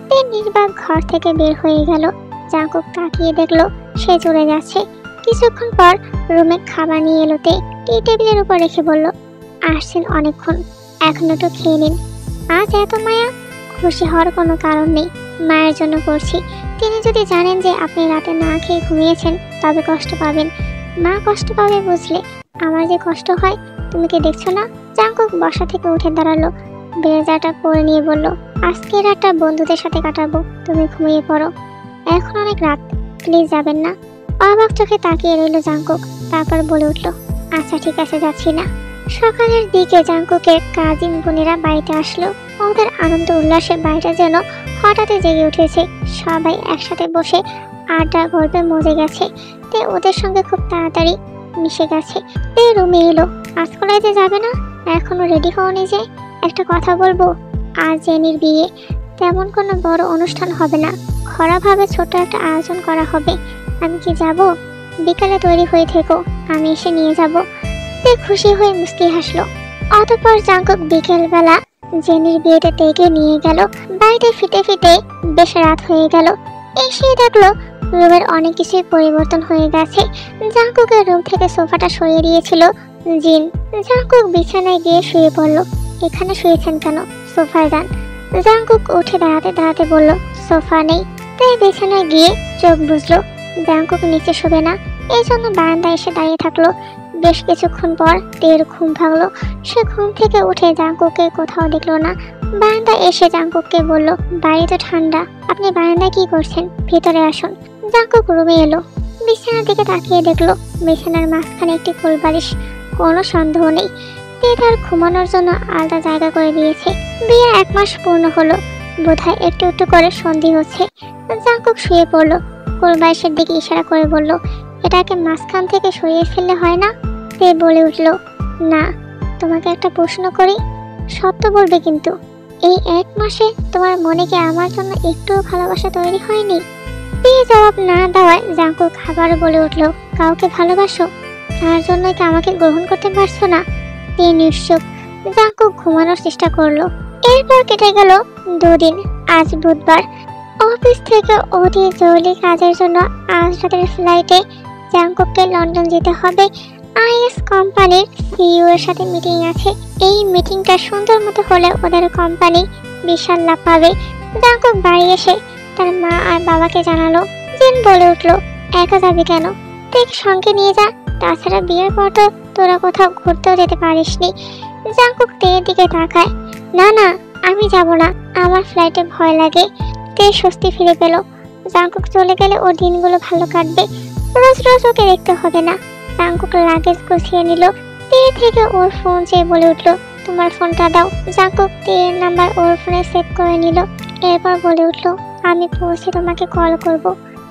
তে নির্বাক ঘর থেকে বের হয়ে গেল। জাংকুক তাকিয়ে দেখলো সে চলে যাচ্ছে। কিছুক্ষণ পর রুমে খাবার নিয়ে এলো। তে টি টেবিলের উপর রেখে বলল, আসছেন অনেকক্ষণ, এখন একটু খেয়ে নিন। আজ এত মায়া? খুশি হওয়ার কোনো কারণ নেই, মায়ের জন্য করছি। তিনি যদি জানেন যে আপনি রাতে না খেয়ে ঘুমিয়েছেন তবে কষ্ট পাবেন। মা কষ্ট পাবে বুঝলে আমার যে কষ্ট হয়, তুমি কি দেখছো না? জাংকুক বসা থেকে উঠে দাঁড়ালো, ব্লেজারটা পরে নিয়ে বলল, আজকে রাতটা বন্ধুদের সাথে কাটাবো, তুমি ঘুমিয়ে পড়ো। এখন অনেক রাত, প্লিজ যাবেন না? অবাক চোখে তাকিয়ে রইল জাংকুক, তারপর বলে উঠল, আচ্ছা ঠিক আছে, যাচ্ছি না। সকালের দিকে জাংকুকের কাজিন বোনেরা বাড়িতে আসলো। ওদের আনন্দ উল্লাসে বাড়িটা যেন হঠাৎ জেগে উঠেছে। সবাই একসাথে বসে আড্ডা গল্পে মজে গেছে। তে ওদের সঙ্গে খুব তাড়াতাড়ি মিশে গেছে। তে রুমে এলো, আজ কলেজে যাবে না? এখনো রেডি হওনি যে? একটা কথা বলবো, আজ জেনির বিয়ে। তেমন কোনো বড় অনুষ্ঠান হবে না, ঘরোয়াভাবে ছোট একটা আয়োজন করা হবে। আমি কি যাব? বিকালে তৈরি হয়ে থেকো, আমি এসে নিয়ে যাব। তে খুশি হয়ে মুস্কি হাসলো। অতঃপর জাংকুক বিকেলবেলা জেনির বিয়েতে তেকে নিয়ে গেল। বাড়িতে ফিতে ফিতে বেশ রাত হয়ে গেল। এসে দেখলো রুমের অনেক কিছুই পরিবর্তন হয়ে গেছে। জাংকুকের রুম থেকে সোফাটা সরিয়ে দিয়েছিল জিন। জাংকুক বিছানায় গিয়ে শুয়ে পড়লো। এখানে শুয়েছেন কেন? সোফায় যান। জাংকুক উঠে দাঁড়াতে দাঁড়াতে বলল, সোফা নেই। তাই বিছানায় গিয়ে চোখ বুঝলো জাংকুক নিচে শোবে না, এই জন্য বারান্দায় এসে দাঁড়িয়ে থাকলো। বেশ কিছুক্ষণ পর তের ঘুম ভাঙলো। সে ঘুম থেকে উঠে জাংকুককে কোথাও দেখলো না। বারান্দায় এসে জাংকুককে বলল, বাইরে তো ঠান্ডা, আপনি বারান্দায় কি করছেন? ভিতরে আসুন। জাংকুক রুমে এলো, বিছানার দিকে তাকিয়ে দেখলো বিছানার মাঝখানে একটি কোলবালিশ। কোনো সন্দেহ নেই, তে তার ঘুমানোর জন্য আলাদা জায়গা করে দিয়েছে। বিয়ের 1 মাস পূর্ণ হলো, বোধহয় একটু একটু করে সন্ধি হচ্ছে। জাংকুক শুয়ে পড়লো, কোলবালিশের দিকে ইশারা করে বলল, এটাকে মাঝখান থেকে সরিয়ে ফেললে হয় না? তে বলে উঠল, না। তোমাকে একটা প্রশ্ন করি, সত্য বলবে কিন্তু। এই 1 মাসে তোমার মনে কি আমার জন্য একটুও ভালোবাসা তৈরি হয়নি? তে জবাব না দেওয়ায় জাংকুক আবার বলে উঠল, কাউকে ভালোবাসো? তার জন্যই কি আমাকে গ্রহণ করতে পারছো না? তে নিশ্চুপ। জাংকুক ঘুমানোর চেষ্টা করলো। এরপর কেটে গেল 2 দিন। আজ বুধবার। অফিস থেকে অতি জরুরি কাজের জন্য আজ রাতের ফ্লাইটে জাংকুককে লন্ডন যেতে হবে। আইএস কোম্পানির সিইও এর সাথে মিটিং আছে। এই মিটিংটা সুন্দর মতো হলে ওদের কোম্পানি বিশাল লাভ পাবে। জাংকুক বাড়ি এসে তার মা আর বাবাকে জানালো। জিন বলে উঠলো, একা যাবি কেন? ঠিক সঙ্গে নিয়ে যা, তাছাড়া বিয়ের পর তো তোরা কোথাও ঘুরতেও যেতে পারিসনি। জাংকুক তের দিকে তাকায়, না না, আমি যাব না, আমার ফ্লাইটে ভয় লাগে। তে স্বস্তি ফিরে পেল। জাংকুক চলে গেলে ওর দিনগুলো ভালো কাটবে, রোজ রোজ ওকে দেখতে হবে না। জাংকুক লাগেজ গুছিয়ে নিল। তে থেকে ওর ফোন চেয়ে বলে উঠলো, তোমার ফোনটা দাও। জাংকুক তের নাম্বার ওর ফোনে সেভ করে নিল। এরপর বলে উঠলো, আমি পৌঁছে তোমাকে কল করব।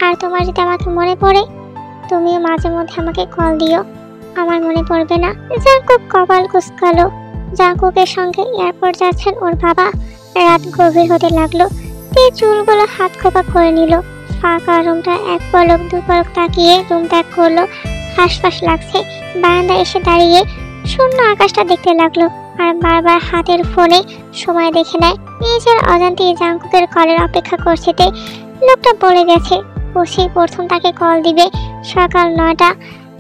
আর তোমার যদি আমাকে মনে পড়ে, তুমিও মাঝে মধ্যে আমাকে কল দিও, আমার মনে পড়বে না। জাংকুক কপাল কুঁচকালো। জাংকুকের সঙ্গে এয়ারপোর্ট যাচ্ছেন ওর বাবা। রাত গভীর হতে লাগলো। তে চুলগুলো হাত খোপা করে নিল। ফাঁকা রুমটা এক পলক দু পলক তাকিয়ে রুম ত্যাগ করলো। হাঁসফাঁস লাগছে। বারান্দায় এসে দাঁড়িয়ে শূন্য আকাশটা দেখতে লাগলো আর বারবার হাতের ফোনে সময় দেখে নেয়। নিজের অজান্তেই জাঙ্কুকের কলের অপেক্ষা করছে। লোকটা বলে গেছে বসেই প্রথম তাকে কল দিবে সকাল 9টা।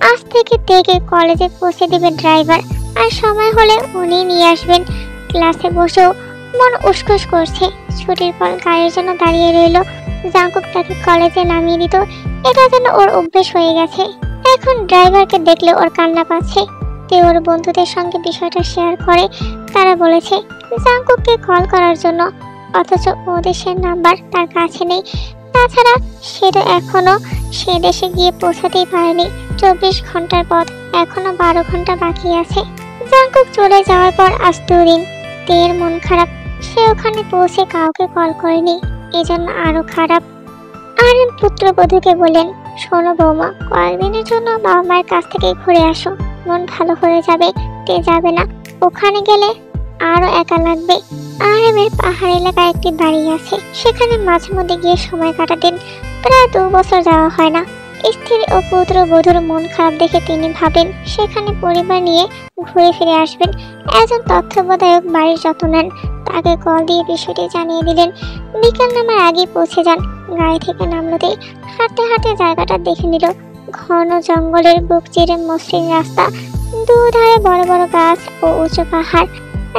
আজ থেকে তেকে কলেজে পৌঁছে দিবে ড্রাইভার, আর সময় হলে উনি নিয়ে আসবেন। ক্লাসে বসেও মন উসখুস করছে। ছুটির পর গাড়ির জন্য দাঁড়িয়ে রইল। জাঙ্কুক তাকে কলেজে নামিয়ে দিত, এটা যেন ওর অভ্যেস হয়ে গেছে। এখন ড্রাইভারকে দেখলে ওর কান্না পাচ্ছে। তে ওর বন্ধুদের সঙ্গে বিষয়টা শেয়ার করে। তারা বলেছে জাঙ্কুককে কল করার জন্য, অথচ ও দেশের নাম্বার তার কাছে নেই। তাছাড়া সে তো এখনো সে দেশে গিয়ে পৌঁছাতেই পারেনি। 24 ঘন্টার পথ, এখনো 12 ঘন্টা বাকি আছে। জাঙ্কুক চলে যাওয়ার পর আজ 2 দিন। তের মন খারাপ, সে ওখানে পৌঁছে কাউকে কল করেনি, এজন্য আরো খারাপ। আর পুত্রবধূকে বলেন, শোনো বৌমা, কয়েকদিনের জন্য বাবা মায়ের কাছ থেকে ঘুরে আসো, মন ভালো হয়ে যাবে। তে যাবে না, ওখানে গেলে আরো একা লাগবে। আরএমের পাহাড় এলাকায় একটি বাড়ি আছে, সেখানে মাঝে মধ্যে গিয়ে সময় কাটাতেন। প্রায় 2 বছর যাওয়া হয় না। স্ত্রী ও পুত্রবধূর মন খারাপ দেখে তিনি ভাবেন সেখানে পরিবার নিয়ে ঘুরে ফিরে আসবেন। একজন তত্ত্বাবধায়ক বাড়ির যত্ন নেন, তাকে কল দিয়ে বিষয়টি জানিয়ে দিলেন। বিকেল নামার আগেই পৌঁছে যান। গাড়ি থেকে নামলোতে হাঁটতে হাঁটতে জায়গাটা দেখে নিল। ঘন জঙ্গলের বুক চিরে মসৃণ রাস্তা, দুধারে বড় বড় গাছ ও উঁচু পাহাড়।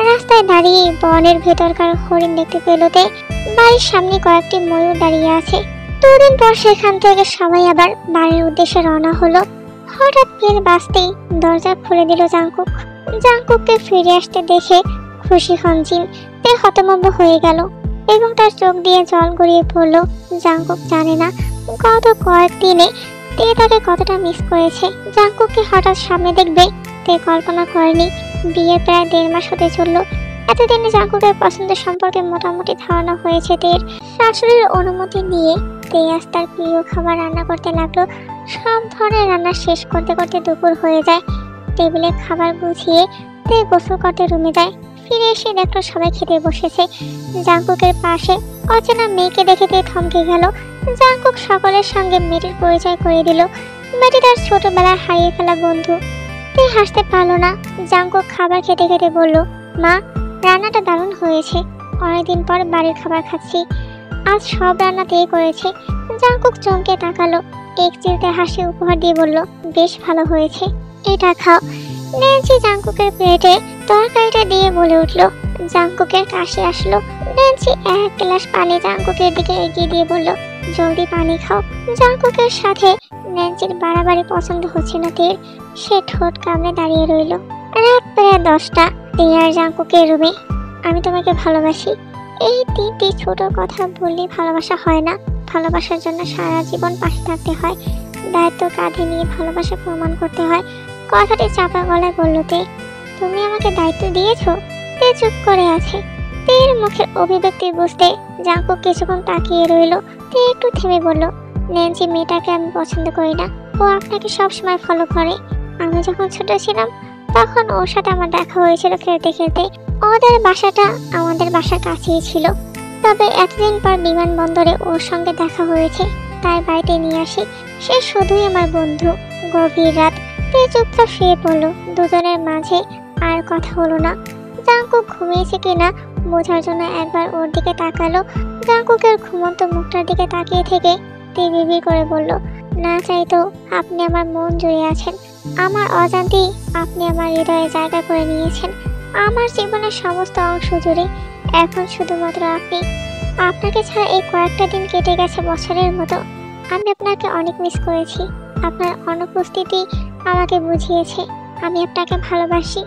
রাস্তায় দাঁড়িয়ে বনের ভেতরকার হরিণ দেখতে পেলতে বাড়ির সামনে কয়েকটি ময়ূর দাঁড়িয়ে আছে। 2 দিন পর সেখান থেকে সবাই আবার বাড়ির উদ্দেশ্যে রওনা হলো। হঠাৎ বেল বাজতেই দরজা খুলে দিল জাঙ্কুক। জাঙ্কুককে ফিরে আসতে দেখে খুশি হন জিন। তে হতভম্ব হয়ে গেল এবং তার চোখ দিয়ে জল গড়িয়ে পড়ল। জাঙ্কুক জানে না গত কয়েকদিনে তে তাকে কতটা মিস করেছে। জাঙ্কুককে হঠাৎ সামনে দেখবে তে কল্পনা করেনি। বিয়ের প্রায় 1.5 মাস হতে চলল। এতদিনে জাঙ্কুকের পছন্দের সম্পর্কে মোটামুটি ধারণা হয়েছে তের। শাশুড়ির অনুমতি নিয়ে তে আজ তার প্রিয় খাবার রান্না করতে লাগলো। সব ধরনের রান্না শেষ করতে করতে দুপুর হয়ে যায়। টেবিলে খাবার গুছিয়ে তে গোসল করতে রুমে যায়। ফিরে এসে দেখলো সবাই খেতে বসেছে। জাঙ্কুকের পাশে অচেনা মেয়েকে দেখে তে থমকে গেল। জাঙ্কুক সকলের সঙ্গে মেয়েটির পরিচয় করে দিল। মেয়েটি তার ছোটবেলার হারিয়ে ফেলা বন্ধু। তে হাসতে পারল না। জাঙ্কুক খাবার খেতে খেতে বলল, মা, রান্নাটা দারুণ হয়েছে। অনেকদিন পর বাড়ির খাবার খাচ্ছি। আজ সব রান্নাতেই করেছে। জাঙ্কুক চমকে তাকালো। এক চিলতে হাসি উপহার দিয়ে বলল, বেশ ভালো হয়েছে, এটা খাও। ন্যান্সি জাঙ্কুকের প্লেটে তরকারিটা দিয়ে বলে উঠল। জাঙ্কুকের কাশি আসলো। ন্যান্সি 1 গ্লাস পানি জাঙ্কুকের দিকে এগিয়ে দিয়ে বলল, জলদি পানি খাও। জাঙ্কুকের সাথে ন্যান্সির বাড়াবাড়ি পছন্দ হচ্ছে না তের। সে ঠোঁট কামড়ে দাঁড়িয়ে রইল। রাত প্রায় 10টা। তে আর জাঙ্কুকের রুমে। আমি তোমাকে ভালোবাসি, এই 3টি ছোট কথা বললেই ভালোবাসা হয় না। ভালোবাসার জন্য সারা জীবন পাশে থাকতে হয়, দায়িত্ব কাঁধে নিয়ে ভালোবাসা প্রমাণ করতে হয়। কথাটি চাপা গলায় বলল তে, তুমি আমাকে দায়িত্ব দিয়েছো? তে চুপ করে আছে। তের মুখের অভিব্যক্তি বুঝতে জাঙ্কুক কিছুক্ষণ তাকিয়ে রইল। তে একটু থেমে বলল, ন্যান্সি মেয়েটাকে আমি পছন্দ করি না। ও আপনাকে সবসময় ফলো করে। আমি যখন ছোট ছিলাম তখন ওর সাথে আমার দেখা হয়েছিল খেলতে খেলতে। ওদের বাসাটা আমাদের বাসার কাছেই ছিল। তবে এতদিন পর বিমানবন্দরে ওর সঙ্গে দেখা হয়েছে, তাই বাড়িতে নিয়ে আসি। সে শুধুই আমার বন্ধু। গভীর রাত। তে চুপচাপ শুয়ে পড়ল। দুজনের মাঝে আর কথা হলো না। জাঙ্কুক ঘুমিয়েছে কিনা বোঝার জন্য একবার ওর দিকে তাকালো। জাঙ্কুকের ঘুমন্ত মুখটার দিকে তাকিয়ে থেকে তে বিড়বিড় করে বলল, না চাইতো আপনি আমার মন জুড়ে আছেন। আমার অজান্তেই আপনি আমার হৃদয়ে জায়গা করে নিয়েছেন। আমার জীবনের সমস্ত অংশ জুড়ে এখন শুধুমাত্র আপনি। আপনাকে ছাড়া এই কয়েকটা দিন কেটে গেছে বছরের মতো। আমি আপনাকে অনেক মিস করেছি। আপনার অনুপস্থিতি আমাকে বুঝিয়েছে আমি আপনাকে ভালোবাসি।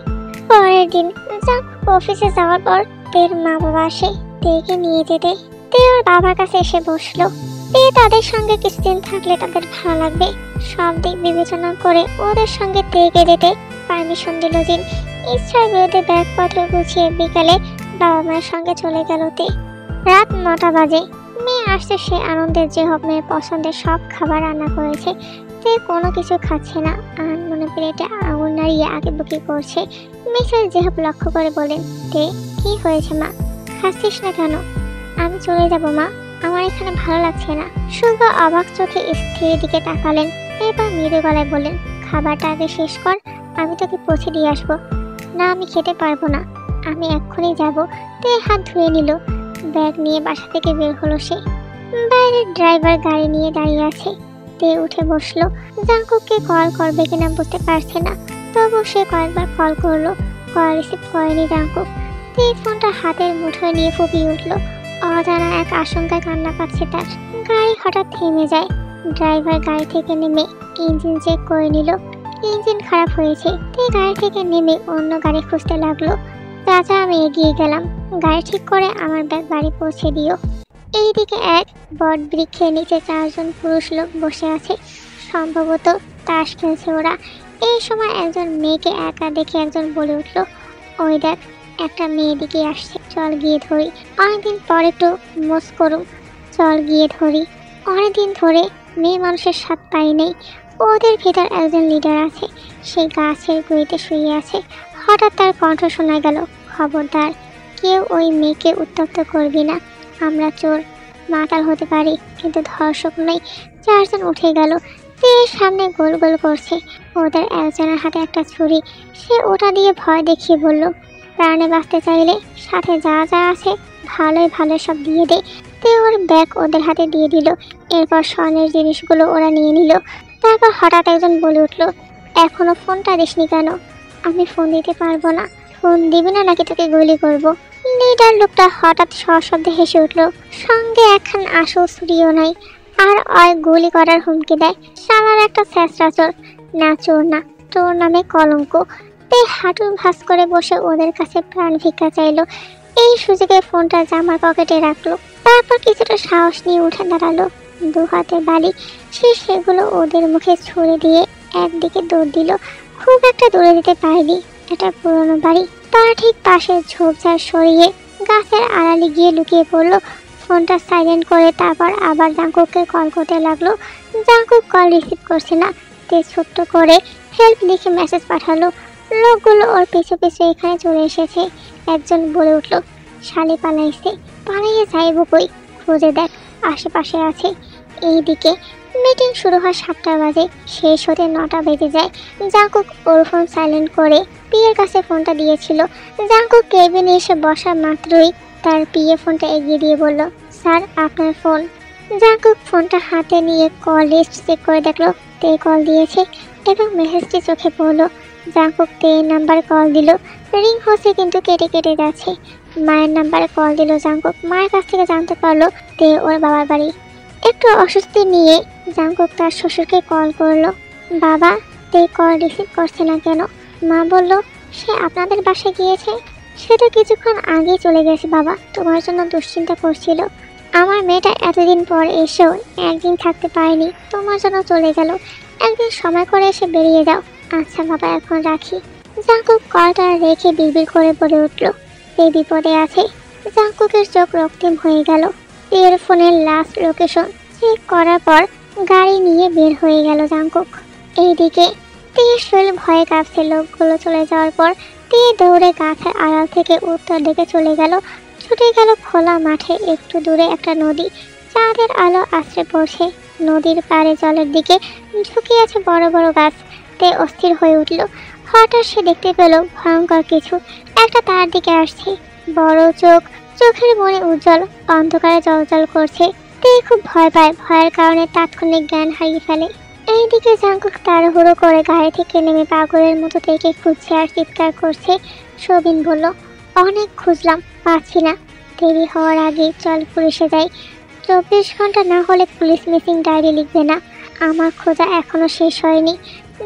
পরের দিন জাঙ্কুক অফিসে যাওয়ার পর তের মা বাবা আসে তেকে নিয়ে যেতে। তে ওর বাবার কাছে এসে বসলো। তে তাদের সঙ্গে কিছুদিন থাকলে তাদের ভালো লাগবে। সব দিক বিবেচনা করে ওদের সঙ্গে তেকে যেতে পারমিশন দিল জিন। ইচ্ছার বিরুদ্ধে ব্যাগপত্র গুছিয়ে বিকালে বাবা মায়ের সঙ্গে চলে গেল তে। রাত 9টা বাজে। মেয়ে আসছে, সে আনন্দের যে হোক মেয়ের পছন্দের সব খাবার রান্না করেছে। তে কোনো কিছু খাচ্ছে না, আর মনে প্লেটে আঙুল নাড়িয়ে আগে বুকি করছে। মিসেস জেহব লক্ষ্য করে বলেন, তে কি হয়েছে মা, খাচ্ছিস না কেন? আমি চলে যাব মা, আমার এখানে ভালো লাগছে না। শুভ অবাক চোখে স্ত্রীর দিকে তাকালেন, এবার মৃদু গলায় বললেন, খাবারটা আগে শেষ কর, আমি তোকে পৌঁছে দিয়ে আসবো। না, আমি খেতে পারবো না, আমি এক্ষুনি যাব। তে হাত ধুয়ে নিল। ব্যাগ নিয়ে বাসা থেকে বের হলো সে। বাইরের ড্রাইভার গাড়ি নিয়ে দাঁড়িয়ে আছে। তে উঠে বসলো। জাঙ্কুককে কল করবে কিনা বুঝতে পারছে না, তবু সে কয়েকবার কল করলো, কল রিসিভ করেনি জাঙ্কুক। তে ফোনটা হাতের মুঠোয় নিয়ে ফুপিয়ে উঠলো। অজানা এক আশঙ্কায় কান্না পাচ্ছে তার। গাড়ি হঠাৎ থেমে যায়। ড্রাইভার গাড়ি থেকে নেমে ইঞ্জিন চেক করে নিল। ইঞ্জিন খারাপ হয়েছে। তে গাড়ি থেকে নেমে অন্য গাড়ি খুঁজতে লাগলো। চাচা, আমি এগিয়ে গেলাম, গাড়ি ঠিক করে আমার ব্যাগ বাড়ি পৌঁছে দিও। এইদিকে এক বট বৃক্ষের নিচে 4 জন পুরুষ লোক বসে আছে। সম্ভবত তাস খেলছে ওরা। এই সময় একজন মেয়েকে একা দেখে একজন বলে উঠল, ওই দেখ, একটা মেয়ে দিকে আসছে, চল গিয়ে ধরি। অনেকদিন পর একটু মোস করুম, চল গিয়ে ধরি। অনেকদিন ধরে মেয়ে মানুষের স্বাদ পাই নেই। ওদের ভেতর একজন লিডার আছে, সে গাছের গুঁড়িতে শুয়ে আছে। হঠাৎ তার কণ্ঠ শোনা গেল, খবরদার, কেউ ওই মেয়েকে উত্তপ্ত করবি না। আমরা চোর, মাতাল হতে পারি, কিন্তু ধর্ষক নই। 4 জন উঠে গেল। সে সামনে গোল গোল করছে। ওদের একজনের হাতে একটা ছুরি। সে ওটা দিয়ে ভয় দেখিয়ে বলল, প্রাণে বাঁচতে চাইলে সাথে যা যা আছে ভালোই ভালো সব দিয়ে দে। তে ওর ব্যাগ ওদের হাতে দিয়ে দিল। এরপর স্বর্ণের জিনিসগুলো ওরা নিয়ে নিল। তারপর হঠাৎ একজন বলে উঠল, এখনো ফোনটা দিসনি কেন? আমি ফোন দিতে পারবো না। ফোন দিবি না নাকি তোকে গুলি করব? লিডার লোকটা হঠাৎ সশব্দে হেসে উঠল। সঙ্গে একখান আশু ছুরিও নাই। আর ওই গুলি করার হুমকি দেয়। শালার একটা ছেঁচড়া চোর। না, চোর না, তোর নামে কলঙ্ক। তে হাঁটু ভাঁজ করে বসে ওদের কাছে প্রাণ ভিক্ষা চাইলো। এই সুযোগে ফোনটা জামার পকেটে রাখলো। তারপর কিছুটা সাহস নিয়ে উঠে দাঁড়ালো। 2 হাতে বালি। সে সেগুলো ওদের মুখে ছুঁড়ে দিয়ে একদিকে দৌড় দিল। খুব একটা দূরে দিতে পারেনি। এটা পুরনো বাড়ি। তার ঠিক পাশে ঝোপঝাড় সরিয়ে গাছের আড়ালে গিয়ে লুকিয়ে পড়লো। ফোনটা সাইলেন্ট করে তারপর আবার জাঙ্কুককে কল করতে লাগলো। জাঙ্কুক কল রিসিভ করছে না। তে ছোট্ট করে হেল্প লিখে মেসেজ পাঠালো। লোকগুলো ওর পিছু পিছু এখানে চলে এসেছে। একজন বলে উঠল, শালি পালাইছে। পালাইয়ে যাইব কই? খুঁজে দেখ, আশেপাশে আছে। এইদিকে মিটিং শুরু হয় 7টা বাজে, শেষ হতে 9টা বেজে যায়। জাঙ্কুক ওর ফোন সাইলেন্ট করে পিয়ের কাছে ফোনটা দিয়েছিল। জাঙ্কুক কেবিনে এসে বসা মাত্রই তার পিয়ে ফোনটা এগিয়ে দিয়ে বলল, স্যার, আপনার ফোন। জাঙ্কুক ফোনটা হাতে নিয়ে কল লিস্ট চেক করে দেখলো তে কল দিয়েছে এবং মেসেজটি চোখে পড়লো। জাঙ্কুক তে নাম্বারে কল দিল। রিং হচ্ছে কিন্তু কেটে কেটে যাচ্ছে। মায়ের নাম্বারে কল দিল জাঙ্কুক। মায়ের কাছ থেকে জানতে পারলো তে ওর বাবার বাড়ি। একটু অস্বস্তি নিয়ে জাঙ্কুক তার শ্বশুরকে কল করলো। বাবা, তে কল রিসিভ করছে না কেন? মা বলল, সে আপনাদের বাসায় গিয়েছে। সে তো কিছুক্ষণ আগেই চলে গেছে বাবা, তোমার জন্য দুশ্চিন্তা করছিল। আমার মেয়েটা এতদিন পর এসেও একদিন থাকতে পারেনি, তোমার জন্য চলে গেল। একদিন সময় করে এসে বেরিয়ে যাও। আচ্ছা বাবা, এখন রাখি। জাঙ্কুক কলটা রেখে বিড়বিড় করে বলে উঠল, সে বিপদে আছে। জাঙ্কুকের চোখ রক্তিম হয়ে গেল। এর ফোনের লাস্ট লোকেশন চেক করার পর গাড়ি নিয়ে বের হয়ে গেল জাঙ্কুক। এইদিকে তের শরীর ভয়ে কাঁপছে। লোকগুলো চলে যাওয়ার পর তে দৌড়ে গাছের আড়াল থেকে উত্তর দিকে চলে গেল। ছুটে গেল খোলা মাঠে। একটু দূরে একটা নদী, চাঁদের আলো আশ্রে পড়ছে। নদীর পাড়ে জলের দিকে ঝুঁকিয়ে আছে বড় বড় গাছ। তে অস্থির হয়ে উঠল। হঠাৎ সে দেখতে পেল ভয়ঙ্কর কিছু একটা তার দিকে আসছে। বড় চোখ, চোখের মনে উজ্জ্বল, অন্ধকারে জলজল করছে। তে খুব ভয় পায়। ভয়ের কারণে তাৎক্ষণিক জ্ঞান হারিয়ে ফেলে। এইদিকে জাঙ্কুক তাড়াহুড়ো করে গাড়ি থেকে নেমে পাগলের মতো থেকে খুঁজছে আর চিৎকার করছে। সবিন বলল, অনেক খুঁজলাম, পাচ্ছি না। দেরি হওয়ার আগে চল পুলিশে যাই। 24 ঘন্টা না হলে পুলিশ মিসিং ডায়েরি লিখবে না। আমার খোঁজা এখনো শেষ হয়নি।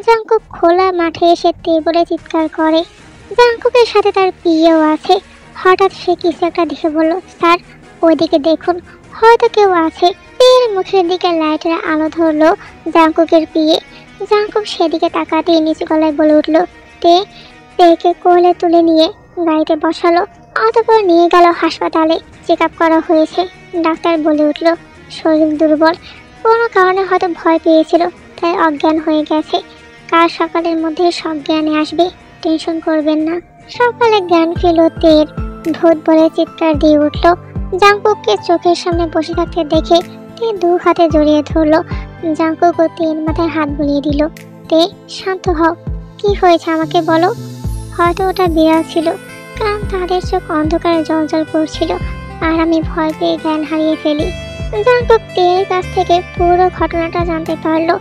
জাঙ্কুক খোলা মাঠে এসে তে বলে চিৎকার করে। জাঙ্কুকের সাথে তার পিয়েও আছে। হঠাৎ সে কিছু একটা দেখে বলল, স্যার, ওইদিকে দেখুন, হয়তো কেউ আছে। তের মুখের দিকে লাইটের আলো ধরলো জাঙ্কুকের পিয়ে। জাঙ্কুক সেদিকে তাকাতেই নিচু গলায় বলে উঠল, তেকে কোলে তুলে নিয়ে গাড়িতে বসালো। অতঃপর নিয়ে গেল হাসপাতালে। চেক আপ করা হয়েছে। ডাক্তার বলে উঠল, শরীর দুর্বল, কোনো কারণে হয়তো ভয় পেয়েছিল, তাই অজ্ঞান হয়ে গেছে। কাল সকালের মধ্যে সব জ্ঞানে আসবে, টেনশন করবেন না। সকালে জ্ঞান ফিরল তের। ভূত বলে চিৎকার দিয়ে উঠল। জাংকুককে চোখের সামনে বসে থাকতে দেখে তে দু হাতে জড়িয়ে ধরলো। জাংকুক ও তের মাথায় হাত বুলিয়ে দিল। তে, শান্ত হও, কি হয়েছে আমাকে বলো। হয়তো ওটা বিড়াল ছিল, কারণ তাদের চোখ অন্ধকারে জ্বলজ্বল করছিল, আর আমি ভয় পেয়ে জ্ঞান হারিয়ে ফেলি। জাংকুক তের কাছ থেকে পুরো ঘটনাটা জানতে পারলো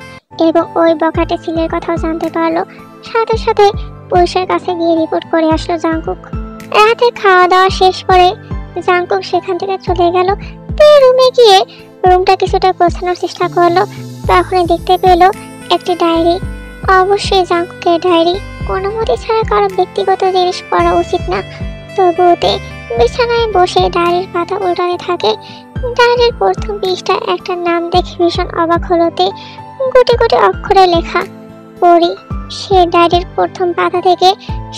এবং ওই বখাটে ছেলের কথাও জানতে পারলো। সাথে সাথে পুলিশের কাছে গিয়ে রিপোর্ট করে আসলো জাংকুক। রাতে খাওয়া দাওয়া শেষ করে জাংকুক সেখান থেকে চলে গেল। তে রুমে গিয়ে রুমটা কিছুটা গোছানোর চেষ্টা করলো। তখনই দেখতে পেল একটি ডায়েরি। অবশ্যই জাংকুকের ডায়েরি, কোনো মতে ছাড়া কারো ব্যক্তিগত জিনিস পড়া উচিত না। তবুও তে বিছানায় বসে ডায়েরির পাতা উল্টাতে থাকে। ডায়েরির প্রথম পৃষ্ঠা একটা নাম দেখে ভীষণ অবাক হলো তে। গুটি গুটি অক্ষরে লেখা পড়ি। সে ডায়েরির প্রথম পাতা থেকে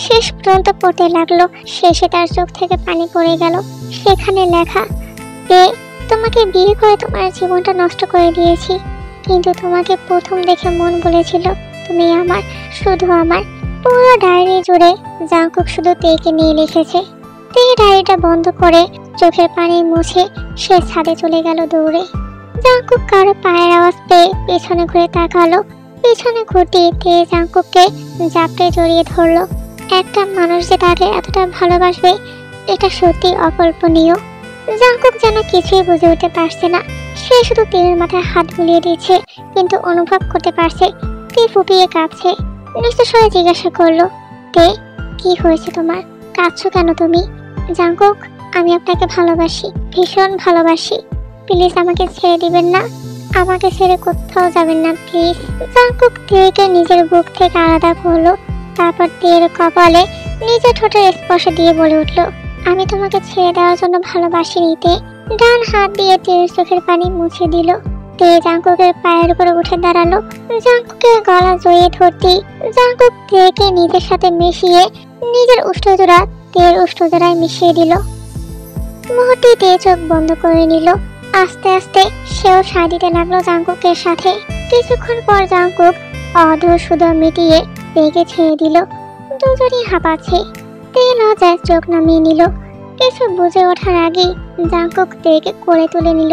শেষ পর্যন্ত পড়তে লাগলো। শেষে তার চোখ থেকে পানি পড়ে গেল। সেখানে লেখা, তে, তোমাকে বিয়ে করে তোমার জীবনটা নষ্ট করে দিয়েছি, কিন্তু তোমাকে প্রথম দেখে মন বলেছিল তুমি আমার, শুধু আমার। পুরো ডায়েরি জুড়ে জাংকুক শুধু তেকে নিয়ে লিখেছে। তে ডায়েরিটা বন্ধ করে চোখের পানি মুছে সে ছাদে চলে গেল দৌড়ে। জাংকুক কারো পায়ের আওয়াজ পেয়ে পেছনে ঘুরে তাকালো। পেছনে ঘুরতেই তে জাংকুককে জাপটে জড়িয়ে ধরলো। একটা মানুষ যে তাকে এতটা ভালোবাসবে, এটা সত্যি অকল্পনীয়। জাংকুক যেন কিছুই বুঝে উঠতে পারছে না। সে শুধু তের মাথায় হাত বুলিয়ে দিচ্ছে, কিন্তু অনুভব করতে পারছে তে ফুপিয়ে কাঁপছে। নিশ্চয় জিজ্ঞাসা করলো, তে, কি হয়েছে তোমার, কাঁদছো কেন তুমি? জাংকুক, আমি আপনাকে ভালোবাসি, ভীষণ ভালোবাসি, প্লিজ আমাকে ছেড়ে দিবেন না, আমাকে ছেড়ে কোথাও যাবেন না প্লিজ। জাংকুক তেকে নিজের বুক থেকে আলাদা করলো। তারপর তের কপালে নিজের ঠোঁটের স্পর্শ দিয়ে বলে উঠলো, আমি তোমাকে ছেড়ে দেওয়ার জন্য ভালোবাসি নিতে। ডান হাত দিয়ে তের চোখের পানি মুছে দিল। তে জাংকুকের পায়ের উপরে উঠে দাঁড়ালো। জাংকুকের গলা জড়িয়ে ধরতেই জাংকুক তেকে নিজের সাথে মিশিয়ে নিজের উষ্ঠজোড়া তের উষ্ঠজোড়ায় মিশিয়ে দিল। মুহূর্তে তে চোখ বন্ধ করে নিল। আস্তে আস্তে সেও সায় দিতে লাগলো জাংকুকের সাথে। কিছুক্ষণ পর জাংকুক অধর সুধা মিটিয়ে তেকে ছেড়ে দিল। দুজনই হাঁপাচ্ছে। তে লজ্জায় চোখ নামিয়ে নিল। কিছু বুঝে ওঠার আগেই জাংকুক তেকে কোলে তুলে নিল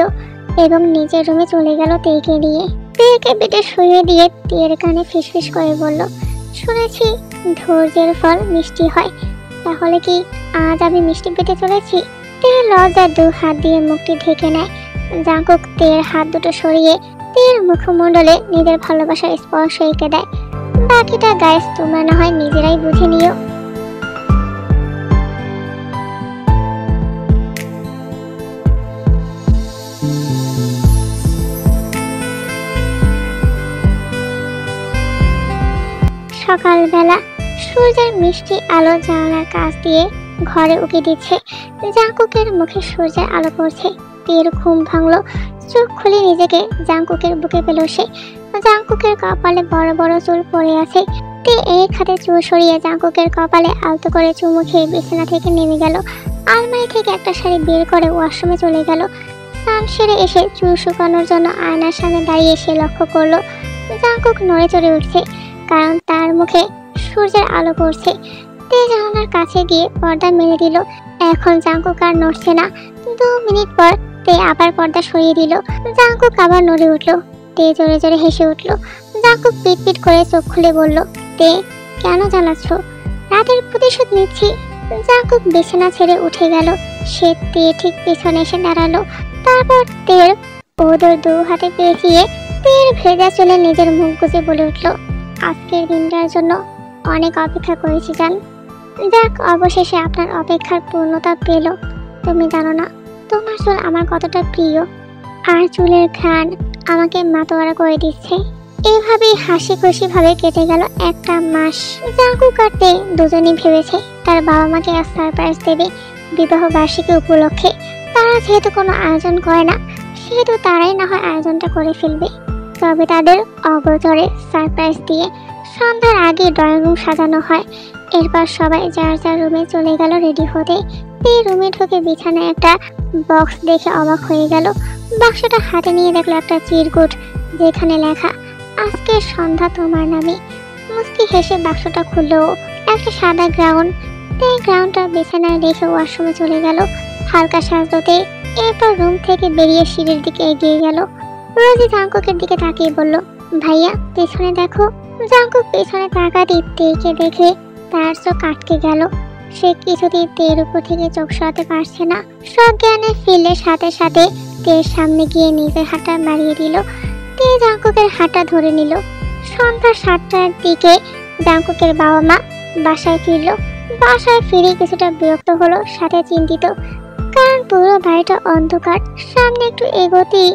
এবং নিজের রুমে চলে গেল তেকে নিয়ে। তেকে বেডে শুয়ে দিয়ে তের কানে ফিসফিস করে বলল, শুনেছি ধৈর্যের ফল মিষ্টি হয়, তাহলে কি আজ আমি মিষ্টি পেতে চলেছি? তে লজ্জায় দু হাত দিয়ে মুখটি ঢেকে নেয়। জাংকুক তের হাত দুটো সরিয়ে তের মুখমণ্ডলে নিজের ভালোবাসার স্পর্শ এঁকে দেয়। বাকিটা গাইস তোমরা না হয় নিজেরাই বুঝে নিও। সকালবেলা সূর্যের মিষ্টি আলো জানালার কাছ দিয়ে ঘরে উকি দিচ্ছে। জাংকুকের মুখে সূর্যের আলো পড়ছে। তের ঘুম ভাঙলো। চোখ খুলে নিজেকে জাংকুকের বুকে পেল সে। জাংকুকের কপালে বড় বড় চুল পড়ে আছে। তে এক হাতে চুল সরিয়ে জাংকুকের কপালে আলতো করে চুমু খেয়ে বিছানা থেকে নেমে গেল। আলমারি থেকে একটা শাড়ি বের করে ওয়াশরুমে চলে গেল। স্নান সেরে এসে চুল শুকানোর জন্য আয়নার সামনে দাঁড়িয়ে সে লক্ষ্য করলো জাংকুক নড়ে চড়ে উঠছে, কারণ তার মুখে সূর্যের আলো পড়ছে। তে জানালার কাছে গিয়ে পর্দা মেলে দিল। এখন জাংকুক আর নড়ছে না। 2 মিনিট পর তে আবার পর্দা সরিয়ে দিল। জাংকুক আবার নড়ে উঠলো। তে জোরে জোরে হেসে উঠলো। জাংকুক পিট পিট করে চোখ খুলে বলল, তে, কেন জ্বালাচ্ছ? রাতের প্রতিশোধ নিচ্ছি। জাংকুক বিছানা ছেড়ে উঠে গেল। সে তে ঠিক পেছনে এসে দাঁড়ালো। তারপর তের ওদের 2 হাতে পেঁচিয়ে তের ভেজা চলে নিজের মুখ গুজে বলে উঠলো, আজকের দিনটার জন্য অনেক অপেক্ষা করেছি জান। যাক, অবশেষে আপনার অপেক্ষার পূর্ণতা পেল। তুমি জানো না তোমার চুল আমার কতটা প্রিয়, আর চুলের ঘ্রাণ আমাকে মাতোয়ারা করে দিচ্ছে। এভাবেই হাসি খুশি ভাবে কেটে গেল একটা মাস। জাংকুক আর তে দুজনেই ভেবেছে তার বাবা মাকে আজ সারপ্রাইজ দেবে বিবাহ বার্ষিকী উপলক্ষে। তারা যেহেতু কোনো আয়োজন করে না, সেহেতু তারাই না হয় আয়োজনটা করে ফেলবে। তবে তাদের অগোচরে সারপ্রাইজ দিয়ে সন্ধ্যার আগে ড্রয়িং রুম সাজানো হয়। এরপর সবাই যার যার রুমে চলে গেল রেডি হতে। তে রুমে ঢুকে বিছানায় একটা বক্স দেখে অবাক হয়ে গেল। বাক্সটা হাতে নিয়ে দেখলো একটা চিরকুট, যেখানে লেখা, আজকে সন্ধ্যা তোমার নামে। মুস্কি হেসে বাক্সটা খুললো। একটা সাদা গ্রাউন্ড। তে গ্রাউন্ডটা বিছানায় রেখে ওয়াশরুমে চলে গেল। হালকা সাজতে এরপর রুম থেকে বেরিয়ে সিঁড়ির দিকে এগিয়ে গেল। রোজি জাঙ্কুকের দিকে তাকিয়ে বলল, ভাইয়া পেছনে দেখো। জাঙ্কুক পেছনে তাকাতেই তেকে দেখে তার চোখ আটকে গেল। সে কিছুতেই তের উপর থেকে চোখ সরাতে পারছে না। সজ্ঞানে ফিরলে সাথে সাথে তের সামনে গিয়ে নিজের হাতটা বাড়িয়ে দিল। তে জাঙ্কুকের হাতটা ধরে নিল। সন্ধ্যা 7টার দিকে জাঙ্কুকের বাবা মা বাসায় ফিরল। বাসায় ফিরে কিছুটা বিরক্ত হলো, সাথে চিন্তিত, কারণ পুরো বাড়িটা অন্ধকার। সামনে একটু এগোতেই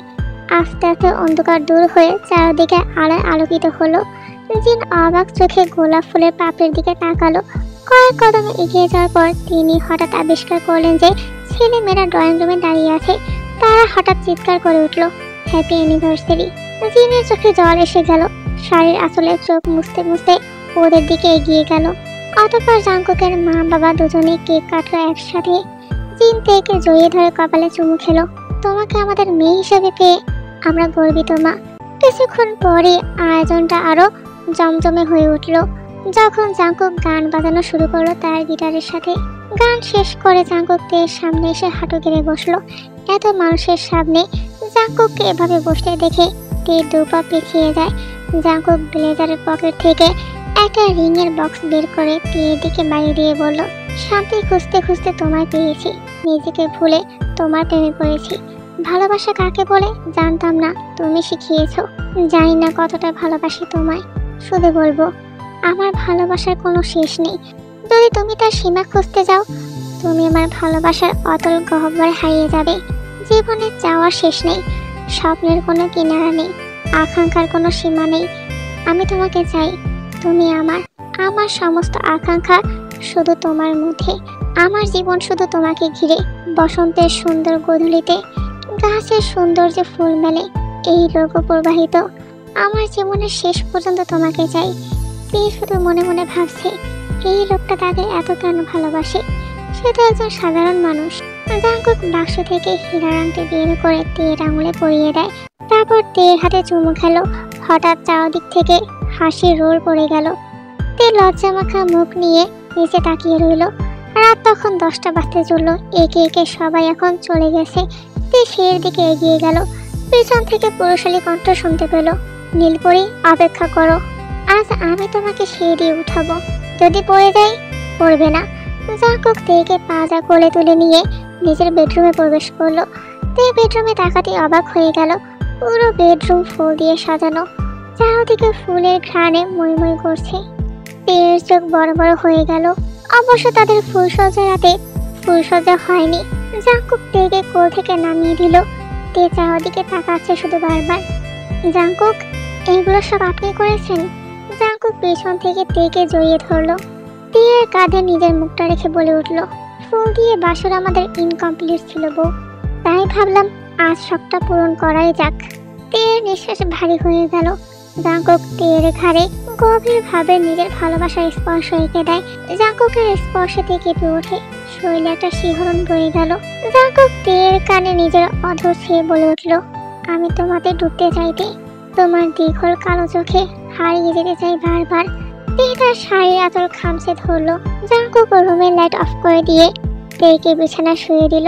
আস্তে আস্তে অন্ধকার দূর হয়ে চারদিকে আলোয় আলোকিত হলো। জিন অবাক চোখে গোলাপ ফুলের পাপড়ির দিকে তাকালো। কয়েক কদম এগিয়ে যাওয়ার পর তিনি হঠাৎ আবিষ্কার করলেন যে ছেলে মেয়েরা ড্রয়িং রুমে দাঁড়িয়ে আছে। তারা হঠাৎ চিৎকার করে উঠল, হ্যাপি অ্যানিভার্সারি। জিনের চোখে জল এসে গেল। শাড়ির আঁচলে চোখ মুছতে মুছতে ওদের দিকে এগিয়ে গেল। অতঃপর জাঙ্কুকের মা বাবা দুজনে কেক কাটলো একসাথে। জিন তেকে জড়িয়ে ধরে কপালে চুমু খেলো। তোমাকে আমাদের মেয়ে হিসেবে পেয়ে আমরা গর্বিত মা। কিছুক্ষণ পরে আয়োজনটা আরো জমজমে হয়ে উঠল যখন জাঙ্কুক গান বাজানো শুরু করলো তার গিটারের সাথে। গান শেষ করে জাঙ্কুক তের সামনে এসে হাঁটু গেড়ে বসলো। এত মানুষের সামনে জাঙ্কুককে এভাবে বসতে দেখে তে দুপা পিছিয়ে যায়। জাঙ্কুক ব্লেজারের পকেট থেকে একটা রিংয়ের বক্স বের করে তের দিকে বাড়িয়ে দিয়ে বলল, শান্তি খুঁজতে খুঁজতে তোমায় পেয়েছি। নিজেকে ভুলে তোমার প্রেমে পড়েছি। ভালোবাসা কাকে বলে জানতাম না, তুমি শিখিয়েছো। জানি না কতটা ভালোবাসি তোমায়। শুধু বলবো, আমার ভালোবাসার কোনো শেষ নেই। যদি তুমি তার সীমা খুঁজতে যাও, তুমি আমার ভালোবাসার অতল গহ্বরে হারিয়ে যাবে। জীবনের চাওয়ার শেষ নেই, স্বপ্নের কোনো কিনারা নেই, আকাঙ্ক্ষার কোনো সীমা নেই। আমি তোমাকে চাই, তুমি আমার। আমার সমস্ত আকাঙ্ক্ষা শুধু তোমার মধ্যে। আমার জীবন শুধু তোমাকে ঘিরে। বসন্তের সুন্দর গোধূলিতে গাছের সৌন্দর্যে ফুল মেলে এই লোক প্রবাহিত। আমার জীবনের শেষ পর্যন্ত তোমাকে চাই। তে শুধু মনে মনে ভাবছে, এই লোকটা তাকে এত কেন ভালোবাসে। সে তো একজন সাধারণ মানুষ। জাঙ্কুক বাক্স থেকে হীরার আংটি বের করে তের আঙুলে পরিয়ে দেয়। তারপর তের হাতে চুমু খেলো। হঠাৎ চারদিক থেকে হাসির রোল পড়ে গেল। তে লজ্জা মাখা মুখ নিয়ে নিচে তাকিয়ে রইল। রাত তখন 10টা বাজতে চলল। একে একে সবাই এখন চলে গেছে। তে সের দিকে এগিয়ে গেল। পিছন থেকে পুরুষালী কণ্ঠ শুনতে পেল, নীলপরি অপেক্ষা করো, আজ আমি তোমাকে সেই দিয়ে উঠাবো। যদি পড়ে যাই, পড়বে না। জাঙ্কুক তেকে পাজা কোলে তুলে নিয়ে নিজের বেডরুমে প্রবেশ করলো। তে বেডরুমে তাকাতে অবাক হয়ে গেল। পুরো বেডরুম ফুল দিয়ে সাজানো, চারদিকে ফুলের ঘ্রাণে মই মই করছে। তের চোখ বড় বড় হয়ে গেল। অবশ্য তাদের ফুলসজ্জা রাতে ফুলসজ্জা হয়নি। জাঙ্কুক তেকে কোল থেকে নামিয়ে দিল। তে চারদিকে তাকাচ্ছে শুধু বারবার। জাঙ্কুক, এগুলো সব আপনি করেছেন? জাঙ্কুক পেছন থেকে তেকে জড়িয়ে ধরলো। তের কাঁধে নিজের মুখটা রেখে বলে উঠল, ফুল দিয়ে বাসর আমাদের ইনকমপ্লিট ছিল বউ, তাই ভাবলাম আজ সবটা পূরণ করাই যাক। তের নিঃশ্বাস ভারী হয়ে গেল। জাঙ্কুক তের ঘাড়ে গভীরভাবে নিজের ভালোবাসার স্পর্শ এঁকে দেয়। জাঙ্কুকের স্পর্শে তে কেঁপে ওঠে। শরীরে একটা শিহরণ বয়ে গেল। জাঙ্কুক তের কানে নিজের অধর ছুঁয়ে বলে উঠল, আমি তোমাতে ডুবতে চাইতে, তোমার দীঘল কালো চোখে হারিয়ে যেতে চাই বারবার। তে তার শাড়ির আঁচল খামচে ধরলো। জাঙ্কুক রুমের লাইট অফ করে দিয়ে তেকে বিছানা শুয়ে দিল।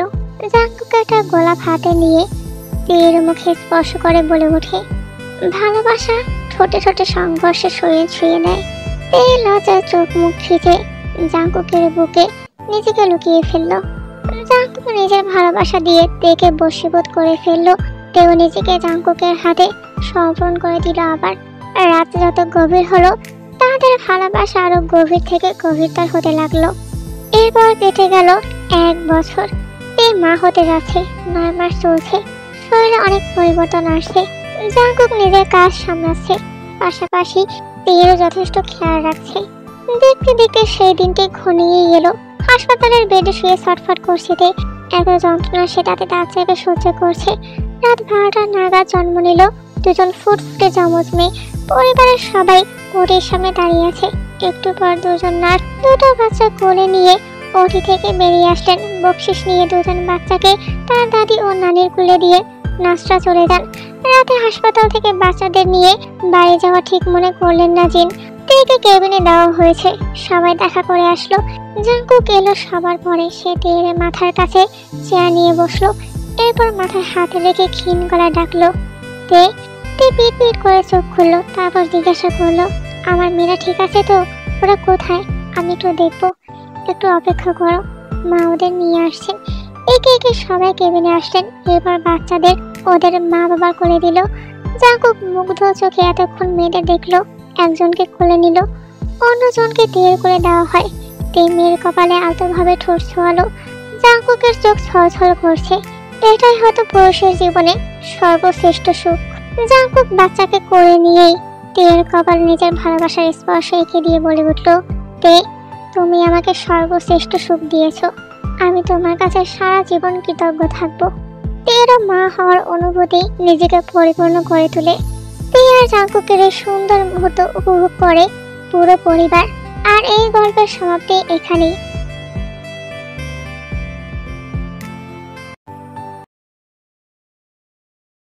জাঙ্কুক একটা গোলাপ হাতে নিয়ে তের মুখে স্পর্শ করে বলে ওঠে, ভালোবাসা ঠোঁটে ঠোঁটে সংঘর্ষে শরীর ছুঁয়ে নেয়। তে লজ্জায় চোখ মুখ খিচে জাঙ্কুকের বুকে নিজেকে লুকিয়ে ফেললো। জাঙ্কুক নিজের ভালোবাসা দিয়ে তেকে বশীভূত করে ফেললো। তেও নিজেকে জাঙ্কুকের হাতে সমর্পণ করে দিল। আবার রাত যত গভীর হলো, তাদের ভালোবাসা আরো গভীর থেকে গভীরতর হতে লাগলো। এরপর কেটে গেল 1 বছর। তে মা হতে যাচ্ছে। 9 মাস চলছে। শরীরে অনেক পরিবর্তন আসছে। জাঙ্কুক নিজের কাজ সামলাচ্ছে, পাশাপাশি তেরও যথেষ্ট খেয়াল রাখছে। দেখতে দেখতে সেই দিনটি ঘনিয়ে এলো। হাসপাতালের বেডে শুয়ে ছটফট করছে তে। এত যন্ত্রণা সে তাতে দাঁত চেপে সহ্য করছে। রাত 12টা নাগাদ জন্ম নিল দুজন ফুটফুটে যমজ মেয়ে। পরিবারের সবাই ওটির সামনে দাঁড়িয়ে আছে। একটু পর দুজন নার্স দুটো বাচ্চা কোলে নিয়ে ওটি থেকে বেরিয়ে আসলেন। বকশিস নিয়ে দুজন বাচ্চাকে তার দাদি ও নানির কোলে দিয়ে নার্সরা চলে যান। রাতে হাসপাতাল থেকে বাচ্চাদের নিয়ে বাড়ি যাওয়া ঠিক মনে করলেন না জিন। তেকে কেবিনে দেওয়া হয়েছে। সবাই দেখা করে আসলো। জাঙ্কুক এলো সবার পরে। সে তের মাথার কাছে চেয়ার নিয়ে বসলো। এরপর মাথায় হাত রেখে ক্ষীণ গলায় ডাকলো, তে। তে পিট পিট করে চোখ খুললো, তারপর জিজ্ঞাসা করলো, আমার মেয়েরা ঠিক আছে তো? ওরা কোথায়? আমি একটু দেখবো, একটু অপেক্ষা করো, মা ওদের নিয়ে আসছেন। একে একে সবাই কেবিনে আসলেন। এরপর বাচ্চাদের ওদের মা বাবা করে দিল। জাঙ্কুক মুগ্ধ চোখে এতক্ষণ মেয়েদের দেখলো, একজনকে কোলে নিল, অন্যজনকে তীর করে দেওয়া হয়। তে মেয়ের কপালে আলতোভাবে ঠোঁট ছোঁয়ালো। জাঙ্কুকের চোখ ছলছল করছে। এটাই হয়তো পুরুষের জীবনে সর্বশ্রেষ্ঠ সুখ। জাঙ্কুক বাচ্চাকে কোলে নিয়েই তের কপাল নিজের ভালোবাসার স্পর্শ এঁকে দিয়ে বলে উঠল, তে, তুমি আমাকে সর্বশ্রেষ্ঠ সুখ দিয়েছো। আমি তোমার কাছে সারা জীবন কৃতজ্ঞ থাকবো। তেরও মা হওয়ার অনুভূতি নিজেকে পরিপূর্ণ করে তোলে। তে আর জাঙ্কুকের এই সুন্দর মুহূর্ত উপভোগ করে পুরো পরিবার। আর এই গল্পের সমাপ্তি এখানেই।